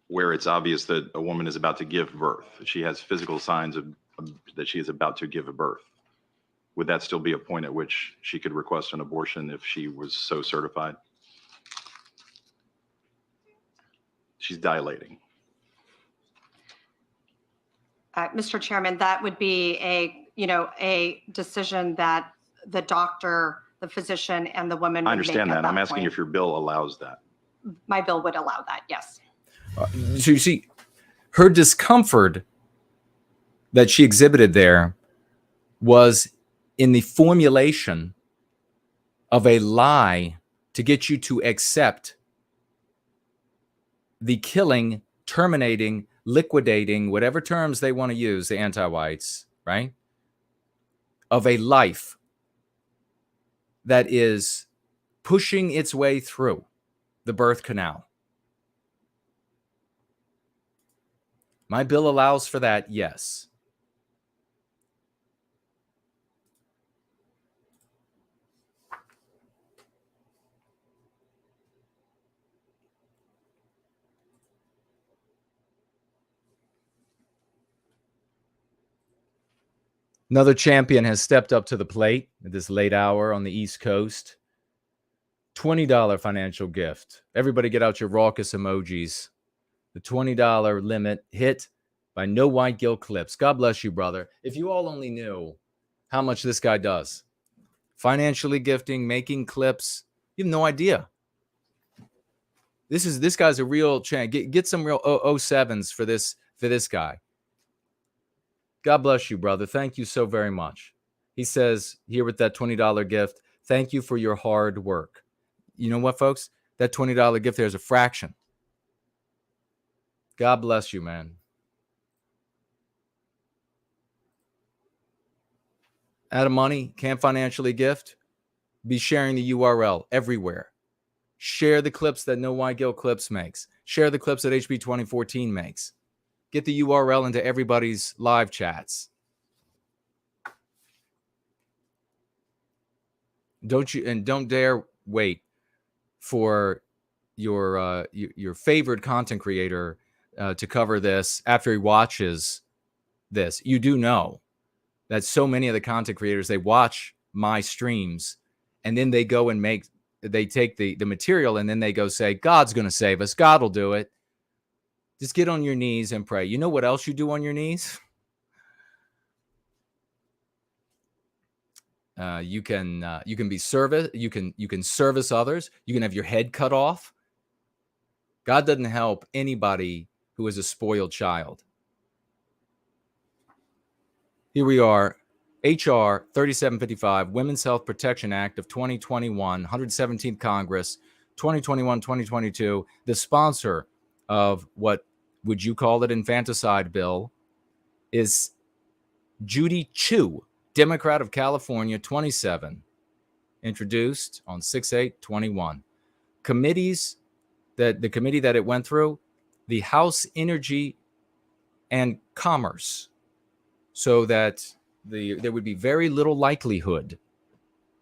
where it's obvious that a woman is about to give birth, she has physical signs of that she is about to give a birth, would that still be a point at which she could request an abortion if she was so certified? She's dilating. Mr. Chairman, that would be a decision that the doctor, the physician, and the woman would I understand make at that. I'm asking point. if your bill allows that. My bill would allow that, yes. So you see, her discomfort that she exhibited there was in the formulation of a lie to get you to accept the killing, terminating, liquidating, whatever terms they want to use, the anti-whites, right? Of a life that is pushing its way through the birth canal. My bill allows for that, yes. Another champion has stepped up to the plate at this late hour on the East Coast. $20 financial gift. Everybody get out your raucous emojis. The $20 limit hit by No White Guilt Clips. God bless you, brother. If you all only knew how much this guy does. Financially gifting, making clips. You have no idea. This guy's a real champ. Get some real 07s for this guy. God bless you, brother. Thank you so very much. He says here with that $20 gift, thank you for your hard work. You know what, folks? That $20 gift there is a fraction. God bless you, man. Out of money, can't financially gift. Be sharing the URL everywhere. Share the clips that No White Guilt Clips makes. Share the clips that HB 2014 makes. Get the URL into everybody's live chats. Don't dare wait for your favorite content creator to cover this after he watches this. You do know that so many of the content creators, they watch my streams and then they go and they take the material and then they go say, God's going to save us. God will do it. Just get on your knees and pray. You know what else you do on your knees? You can be service. You can service others. You can have your head cut off. God doesn't help anybody who is a spoiled child. Here we are, H.R. 3755, Women's Health Protection Act of 2021, 117th Congress, 2021-2022. The sponsor of what would you call it, Infanticide Bill, is Judy Chu, Democrat of California, 27, introduced on 6/8/21. The committee that it went through, the House Energy and Commerce, so that there would be very little likelihood,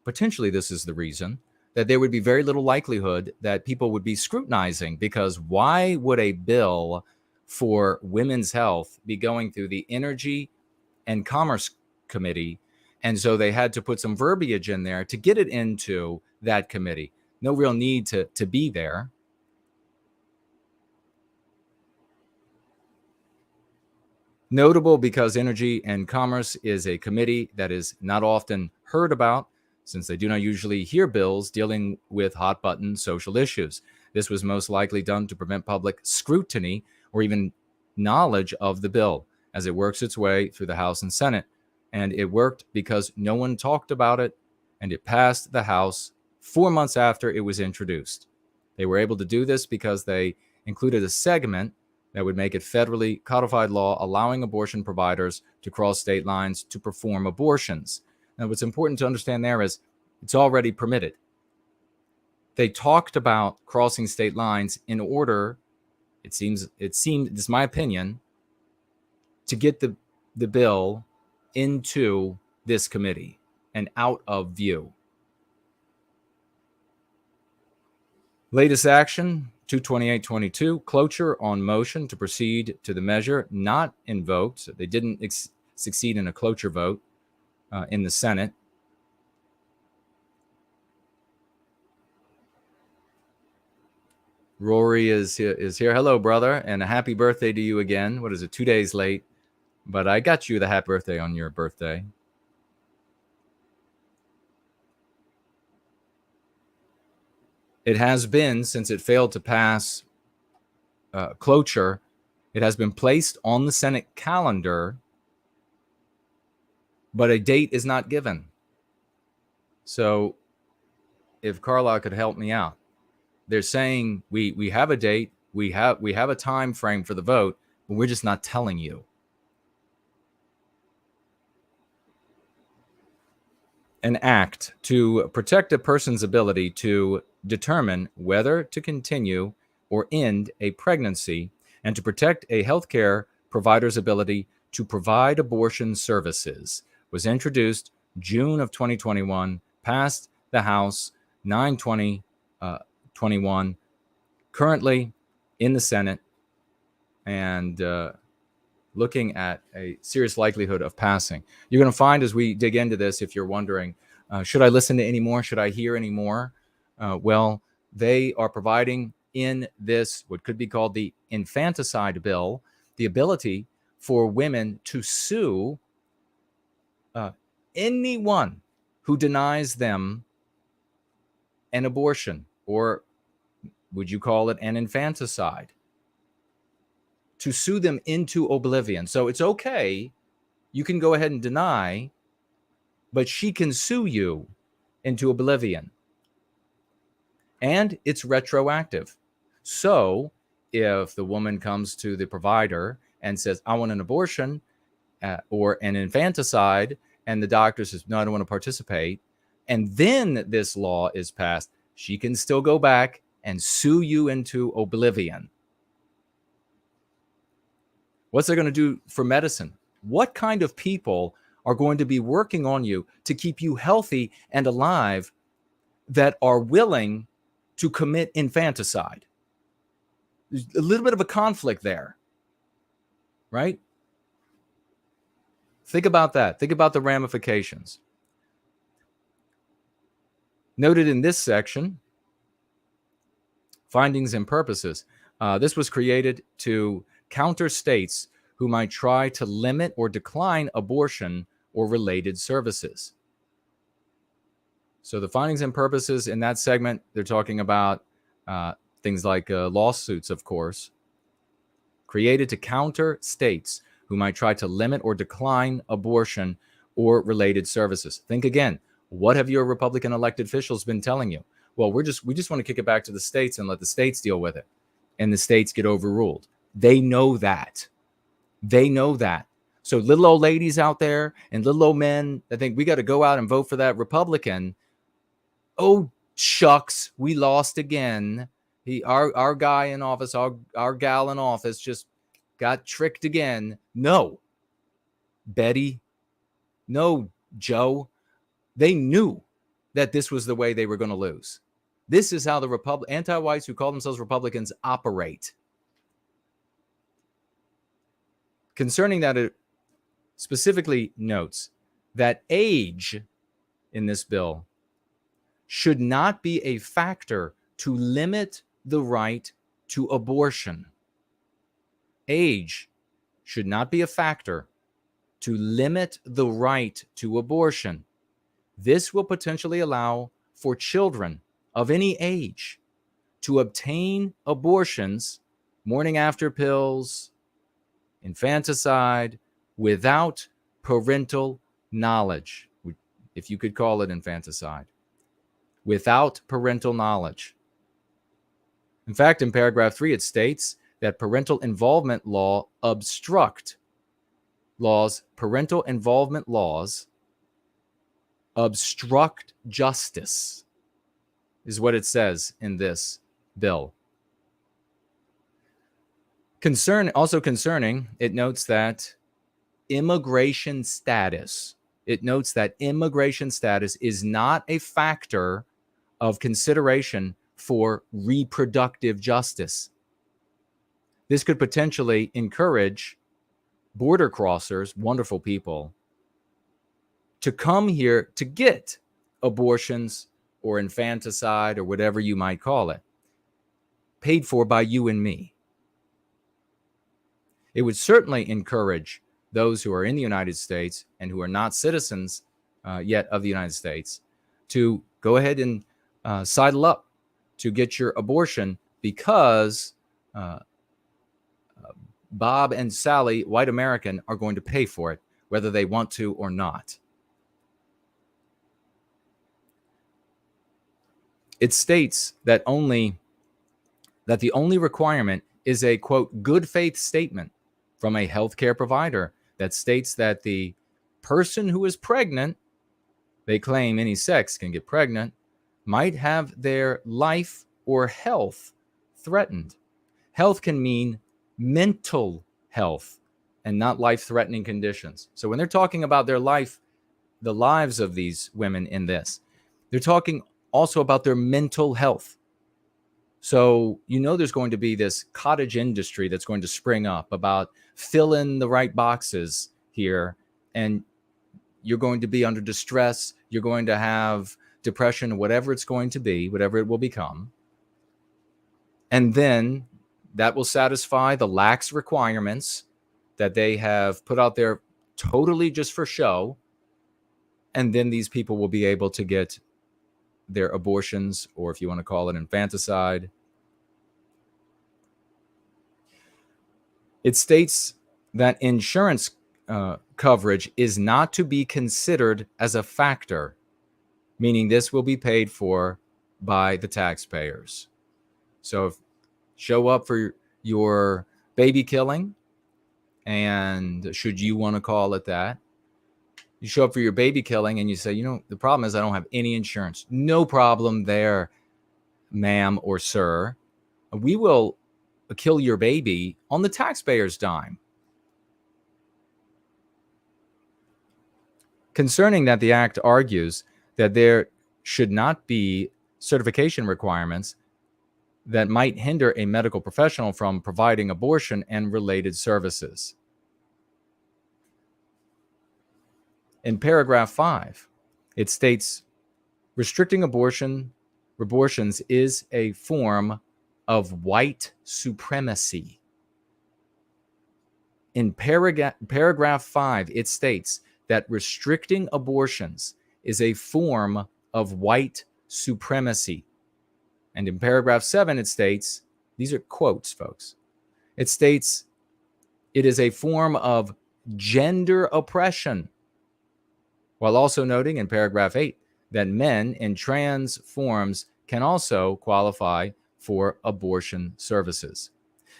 potentially this is the reason, that there would be very little likelihood that people would be scrutinizing, because why would a bill for women's health be going through the Energy and Commerce Committee? And so they had to put some verbiage in there to get it into that committee. No real need to be there. Notable because Energy and Commerce is a committee that is not often heard about, since they do not usually hear bills dealing with hot button social issues. This was most likely done to prevent public scrutiny or even knowledge of the bill as it works its way through the House and Senate. And it worked because no one talked about it, and it passed the House 4 months after it was introduced. They were able to do this because they included a segment that would make it federally codified law allowing abortion providers to cross state lines to perform abortions. Now, what's important to understand there is it's already permitted. They talked about crossing state lines in order, it seemed, this is my opinion, to get the bill into this committee and out of view. Latest action, 22822, cloture on motion to proceed to the measure not invoked. They didn't succeed in a cloture vote in the Senate. Rory is here. Hello, brother, and a happy birthday to you again. What is it, 2 days late? But I got you the happy birthday on your birthday. It has been, since it failed to pass cloture, it has been placed on the Senate calendar, but a date is not given. So if Carla could help me out. They're saying we have a date, we have a time frame for the vote, but we're just not telling you. An act to protect a person's ability to determine whether to continue or end a pregnancy, and to protect a healthcare provider's ability to provide abortion services was introduced June of 2021, passed the House 9/20/21, currently in the Senate, and looking at a serious likelihood of passing. You're going to find as we dig into this, if you're wondering, should I listen to any more? Should I hear any more? Well, they are providing in this, what could be called the Infanticide Bill, the ability for women to sue anyone who denies them an abortion, or would you call it an infanticide? To sue them into oblivion. So it's okay, you can go ahead and deny, but she can sue you into oblivion. And it's retroactive. So if the woman comes to the provider and says, I want an abortion or an infanticide, and the doctor says, no, I don't want to participate, and then this law is passed, she can still go back and sue you into oblivion. What's it going to do for medicine? What kind of people are going to be working on you to keep you healthy and alive that are willing to commit infanticide. There's a little bit of a conflict there, right? Think about that. Think about the ramifications. Noted in this section, findings and purposes. This was created to counter states who might try to limit or decline abortion or related services. So the findings and purposes in that segment, they're talking about things like lawsuits, of course, created to counter states who might try to limit or decline abortion or related services. Think again, what have your Republican elected officials been telling you? Well, we just want to kick it back to the states and let the states deal with it. And the states get overruled. They know that. They know that. So little old ladies out there and little old men that think we got to go out and vote for that Republican. Oh, shucks, we lost again. Our guy in office, our gal in office just got tricked again. No, Betty. No, Joe. They knew that this was the way they were going to lose. This is how the anti-whites who call themselves Republicans operate. Concerning that, it specifically notes that age in this bill should not be a factor to limit the right to abortion. Age should not be a factor to limit the right to abortion. This will potentially allow for children of any age to obtain abortions, morning after pills, infanticide, without parental knowledge, if you could call it infanticide, without parental knowledge. In fact, in paragraph 3, it states that parental involvement law parental involvement laws obstruct justice, is what it says in this bill. Concerning, it notes that immigration status is not a factor of consideration for reproductive justice. This could potentially encourage border crossers, wonderful people, to come here to get abortions or infanticide or whatever you might call it, paid for by you and me. It would certainly encourage those who are in the United States and who are not citizens yet of the United States to go ahead and sidle up to get your abortion because Bob and Sally, white American, are going to pay for it, whether they want to or not. It states that the only requirement is a, quote, good faith statement from a healthcare provider that states that the person who is pregnant, they claim any sex can get pregnant, might have their life or health threatened. Health can mean mental health and not life-threatening conditions. So when they're talking about their life, the lives of these women in this, they're talking also about their mental health. So, there's going to be this cottage industry that's going to spring up about fill in the right boxes here, and you're going to be under distress. You're going to have depression, whatever it's going to be, whatever it will become. And then that will satisfy the lax requirements that they have put out there totally just for show. And then these people will be able to get their abortions, or if you want to call it infanticide. It states that insurance coverage is not to be considered as a factor, meaning this will be paid for by the taxpayers. So if show up for your baby killing, and should you want to call it that, you show up for your baby killing and you say, the problem is I don't have any insurance. No problem there, ma'am or sir. We will kill your baby on the taxpayer's dime. Concerning that, the Act argues that there should not be certification requirements that might hinder a medical professional from providing abortion and related services. In paragraph 5, it states, restricting abortions is a form of white supremacy. In paragraph 5, it states that restricting abortions is a form of white supremacy. And in paragraph 7, it states, these are quotes, folks, it states, it is a form of gender oppression, while also noting in paragraph 8 that men in trans forms can also qualify for abortion services.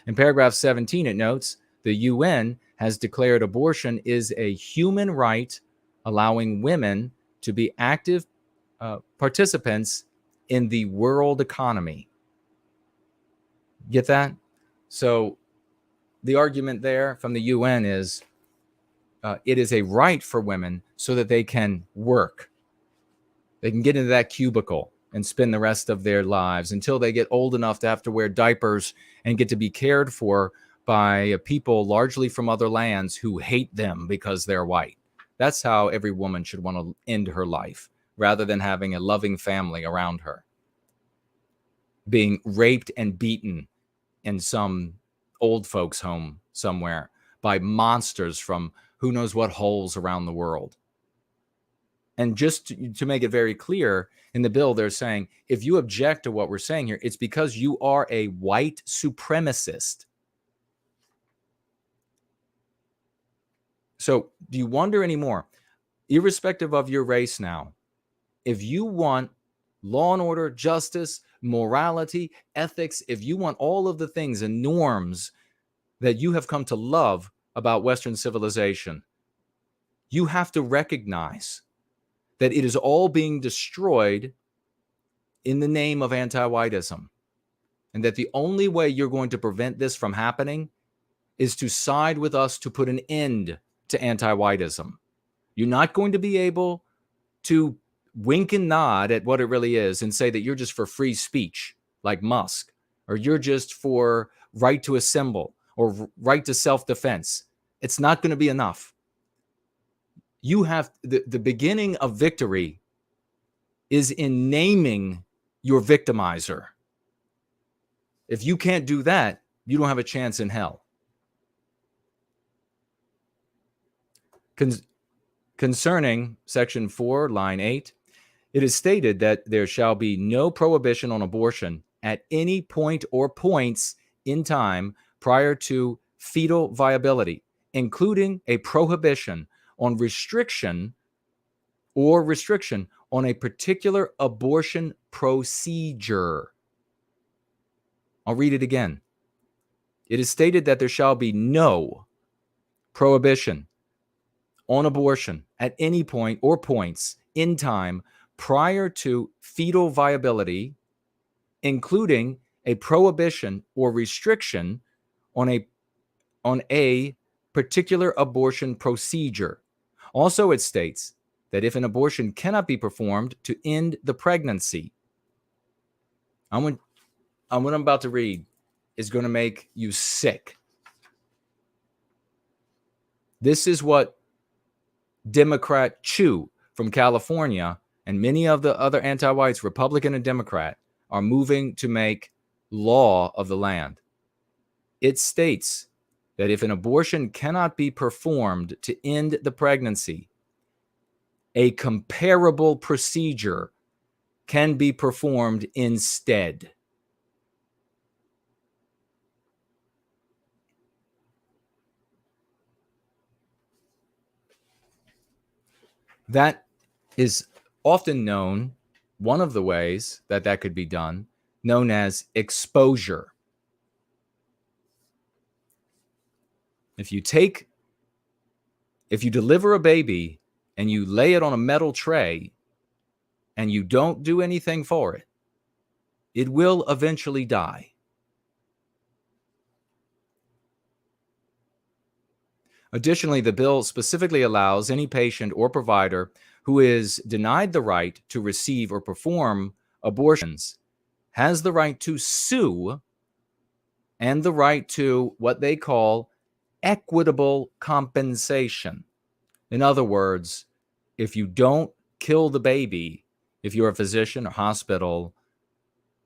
In paragraph 17, it notes, the UN has declared abortion is a human right, allowing women to be active participants in the world economy. Get that? So the argument there from the UN is it is a right for women so that they can work. They can get into that cubicle and spend the rest of their lives until they get old enough to have to wear diapers and get to be cared for by people largely from other lands who hate them because they're white. That's how every woman should want to end her life, rather than having a loving family around her, being raped and beaten in some old folks' home somewhere by monsters from who knows what holes around the world. And just to make it very clear, in the bill, they're saying, if you object to what we're saying here, it's because you are a white supremacist. So do you wonder anymore, irrespective of your race now, if you want law and order, justice, morality, ethics, if you want all of the things and norms that you have come to love about Western civilization, you have to recognize that it is all being destroyed in the name of anti-whitism, and that the only way you're going to prevent this from happening is to side with us to put an end to anti-whitism. You're not going to be able to wink and nod at what it really is and say that you're just for free speech, like Musk, or you're just for right to assemble or right to self-defense. It's not going to be enough. You have the beginning of victory is in naming your victimizer. If you can't do that, you don't have a chance in hell. Concerning section 4, line 8, it is stated that there shall be no prohibition on abortion at any point or points in time prior to fetal viability, including a prohibition on restriction on a particular abortion procedure. I'll read it again. It is stated that there shall be no prohibition on abortion at any point or points in time prior to fetal viability, including a prohibition or restriction on a particular abortion procedure. Also, it states that if an abortion cannot be performed to end the pregnancy, what I'm about to read is going to make you sick. This is what Democrat Chu from California and many of the other anti-whites, Republican and Democrat, are moving to make law of the land. It states that if an abortion cannot be performed to end the pregnancy, a comparable procedure can be performed instead. That is often known, one of the ways that that could be done, known as exposure. If you deliver a baby and you lay it on a metal tray and you don't do anything for it, it will eventually die. Additionally, the bill specifically allows any patient or provider who is denied the right to receive or perform abortions has the right to sue and the right to what they call equitable compensation. In other words, if you don't kill the baby, if you're a physician or hospital,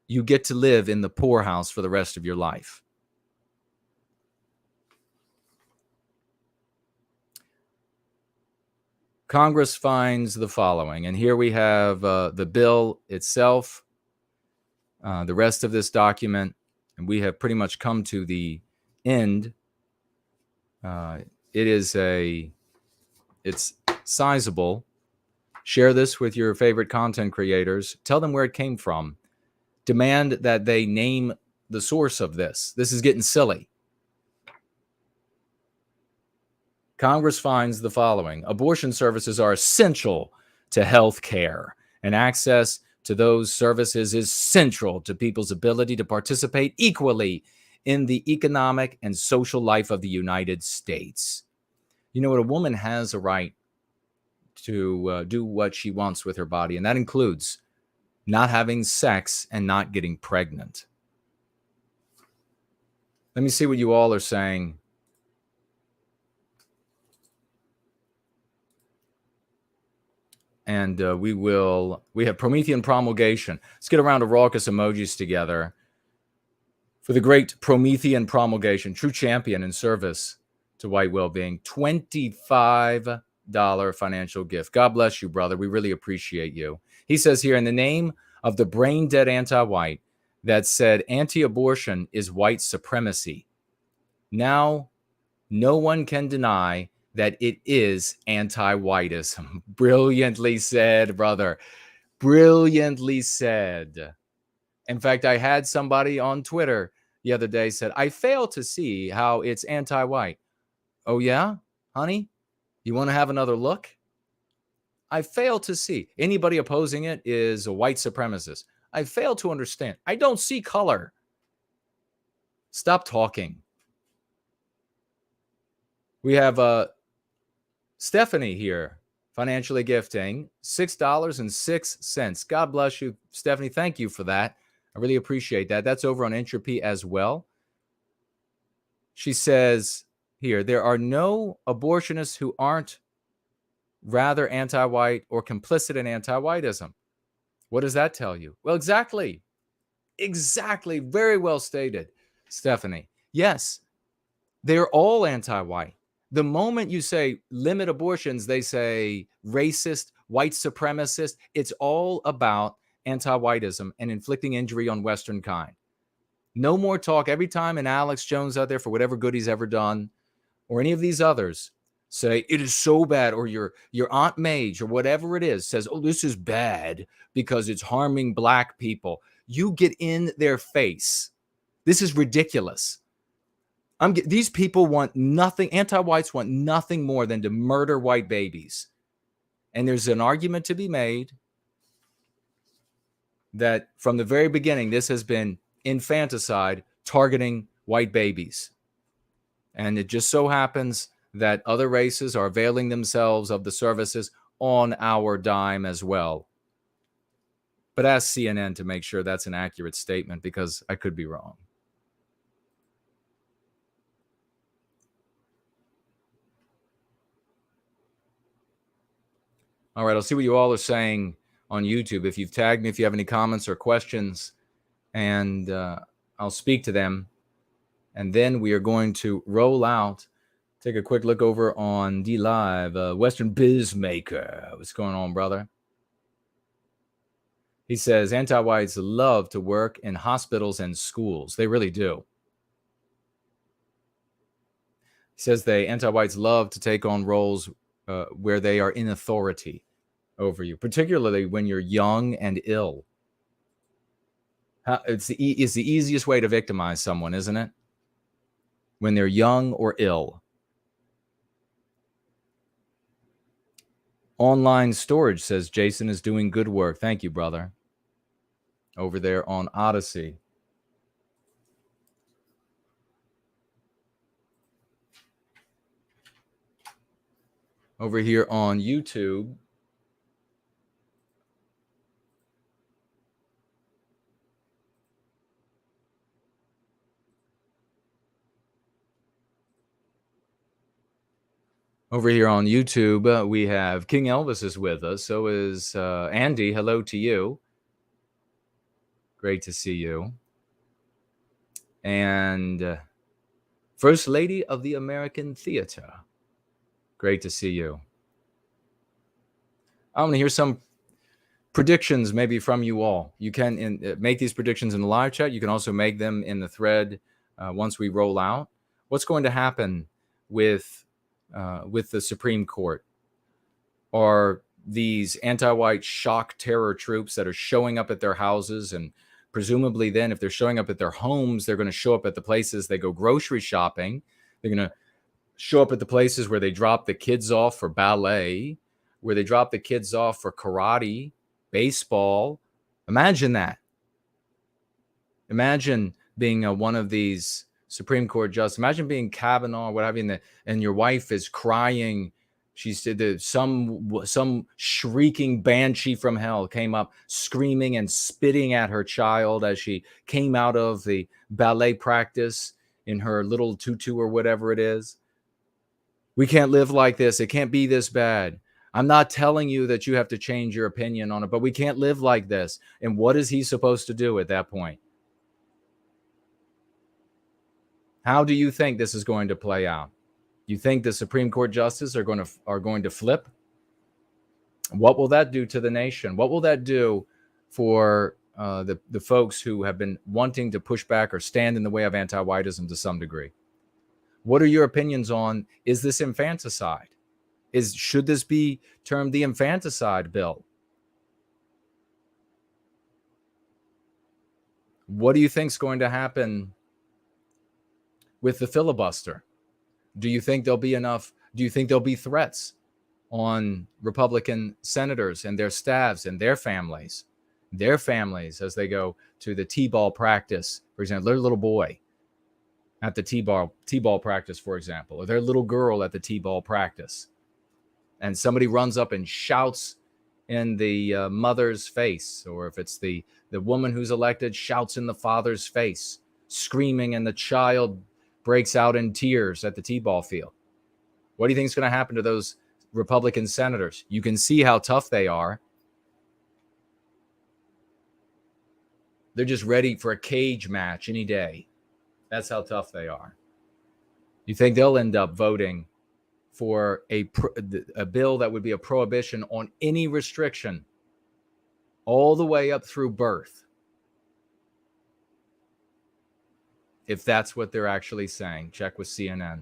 you get to live in the poorhouse for the rest of your life. Congress finds the following, and here we have the bill itself, the rest of this document, and we have pretty much come to the end. It's sizable. Share this with your favorite content creators. Tell them where it came from. Demand that they name the source of this. This is getting silly. Congress finds the following. Abortion services are essential to health care, and access to those services is central to people's ability to participate equally in the economic and social life of the United States. You know what? A woman has a right to do what she wants with her body, and that includes not having sex and not getting pregnant. Let me see what you all are saying. And we have Promethean promulgation. Let's get a round of raucous emojis together for the great Promethean promulgation, true champion in service to white well-being. $25 financial gift. God bless you, brother. We really appreciate you. He says here, in the name of the brain-dead anti-white that said anti-abortion is white supremacy, now no one can deny that it is anti-whitism. Brilliantly said, brother. Brilliantly said. In fact, I had somebody on Twitter the other day said, I fail to see how it's anti-white. Oh, yeah, honey? You want to have another look? I fail to see. Anybody opposing it is a white supremacist. I fail to understand. I don't see color. Stop talking. We have Stephanie here, financially gifting $6.06. God bless you, Stephanie. Thank you for that. I really appreciate that. That's over on Entropy as well. She says here, there are no abortionists who aren't rather anti-white or complicit in anti-whiteism. What does that tell you? Well, exactly. Exactly. Very well stated, Stephanie. Yes, they're all anti-white. The moment you say limit abortions, they say racist, white supremacist. It's all about anti-whiteism and inflicting injury on Western kind. No more talk. Every time an Alex Jones out there, for whatever good he's ever done, or any of these others, say it is so bad, or your Aunt Mage or whatever it is says, oh, this is bad because it's harming black people. You get in their face. This is ridiculous. These people want nothing. Anti-whites want nothing more than to murder white babies. And there's an argument to be made that from the very beginning, this has been infanticide targeting white babies. And it just so happens that other races are availing themselves of the services on our dime as well. But ask CNN to make sure that's an accurate statement, because I could be wrong. All right, I'll see what you all are saying on YouTube. If you've tagged me, if you have any comments or questions, and I'll speak to them. And then we are going to roll out, take a quick look over on D Live. Western Bizmaker. What's going on, brother? He says, anti-whites love to work in hospitals and schools. They really do. He says anti-whites love to take on roles where they are in authority over you, particularly when you're young and ill. It's the easiest way to victimize someone, isn't it? When they're young or ill. Online storage says Jason is doing good work. Thank you, brother. Over there on Odyssey. Over here on YouTube. Over here on YouTube, we have King Elvis is with us. So is Andy. Hello to you. Great to see you. And First Lady of the American Theater. Great to see you. I want to hear some predictions maybe from you all. You can make these predictions in the live chat. You can also make them in the thread once we roll out. What's going to happen with the Supreme Court? Are these anti-white shock terror troops that are showing up at their houses, and presumably then if they're showing up at their homes, they're going to show up at the places they go grocery shopping. They're going to show up at the places where they drop the kids off for ballet, where they drop the kids off for karate, baseball. Imagine that. Imagine being one of these Supreme Court justices. Imagine being Kavanaugh, what have you, and your wife is crying. She said some shrieking banshee from hell came up screaming and spitting at her child as she came out of the ballet practice in her little tutu or whatever it is. We can't live like this. It can't be this bad. I'm not telling you that you have to change your opinion on it, but we can't live like this. And what is he supposed to do at that point? How do you think this is going to play out? You think the Supreme Court justices are going to flip? What will that do to the nation? What will that do for the folks who have been wanting to push back or stand in the way of anti-whitism to some degree? What are your opinions on, is this infanticide? Should this be termed the Infanticide Bill? What do you think is going to happen with the filibuster? Do you think there'll be enough? Do you think there'll be threats on Republican senators and their staffs and their families as they go to the T-ball practice, for example, their little boy at the T-ball practice, for example, or their little girl at the T-ball practice, and somebody runs up and shouts in the mother's face, or if it's the woman who's elected, shouts in the father's face, screaming, and the child breaks out in tears at the T-ball field. What do you think is going to happen to those Republican senators? You can see how tough they are. They're just ready for a cage match any day. That's how tough they are. You think they'll end up voting for a bill that would be a prohibition on any restriction all the way up through birth? If that's what they're actually saying, check with CNN.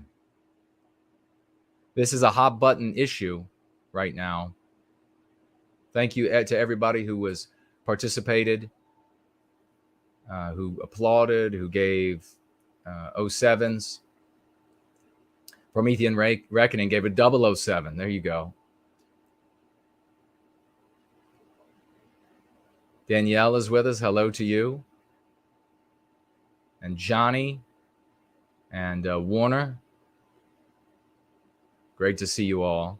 This is a hot button issue right now. Thank you to everybody who was participated, who applauded, who gave 07s. Promethean Reckoning gave a 007. There you go. Danielle is with us. Hello to you. And Johnny and Warner. Great to see you all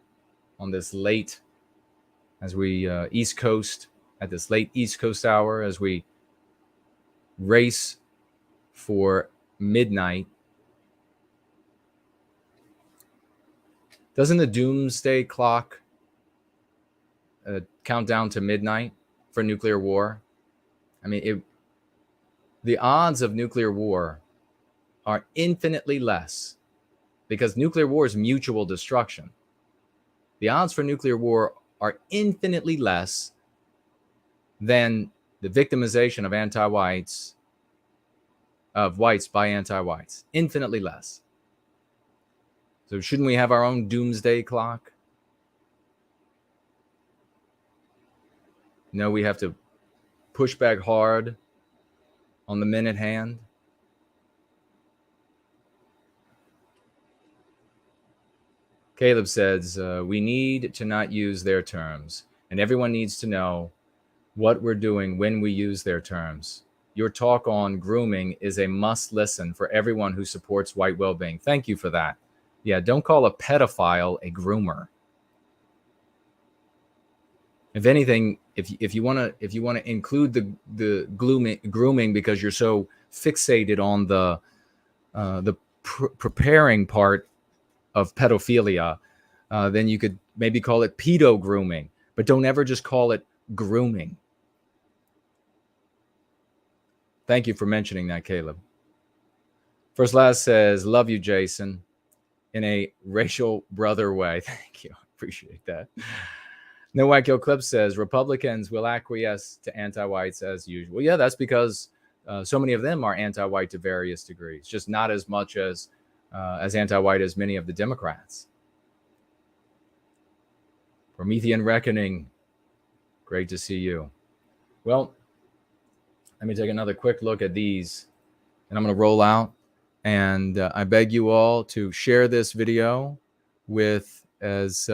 on this late, as we East Coast, at this late East Coast hour, as we race for midnight. Doesn't the doomsday clock count down to midnight for nuclear war? I mean, the odds of nuclear war are infinitely less, because nuclear war is mutual destruction. The odds for nuclear war are infinitely less than the victimization of whites by anti-whites. Infinitely less. So shouldn't we have our own doomsday clock? No, we have to push back hard on the minute hand. Caleb says, we need to not use their terms, and everyone needs to know what we're doing when we use their terms. Your talk on grooming is a must listen for everyone who supports white well-being. Thank you for that. Yeah, don't call a pedophile a groomer. If anything, if you want to include the grooming because you're so fixated on the preparing part of pedophilia, then you could maybe call it pedo grooming, but don't ever just call it grooming. Thank you for mentioning that, Caleb. First Last says, love you, Jason, in a racial brother way. Thank you. I appreciate that. No White Kill Clip says, Republicans will acquiesce to anti-whites as usual. Yeah, that's because so many of them are anti-white to various degrees, just not as much as anti-white as many of the Democrats. Promethean Reckoning, great to see you. Well, let me take another quick look at these, and I'm going to roll out. And I beg you all to share this video with as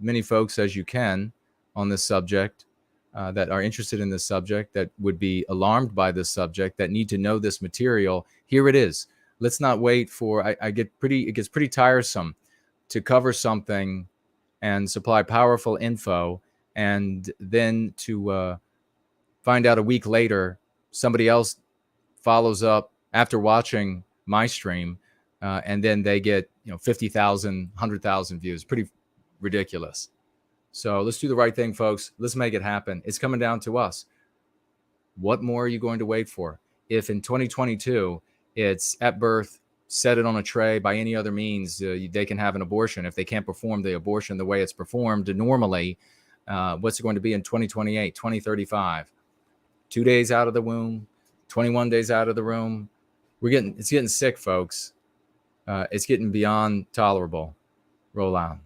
many folks as you can on this subject, that are interested in this subject, that would be alarmed by this subject, that need to know this material. Here it is. Let's not wait for, it gets pretty tiresome to cover something and supply powerful info, and then to find out a week later somebody else follows up after watching my stream, and then they get 50,000, 100,000 views. Pretty ridiculous. So let's do the right thing, folks. Let's make it happen. It's coming down to us. What more are you going to wait for? If in 2022 it's at birth, set it on a tray, by any other means, they can have an abortion. If they can't perform the abortion the way it's performed normally, what's it going to be in 2028, 2035? 2 days out of the womb, 21 days out of the room. It's getting sick, folks. It's getting beyond tolerable. Roll out.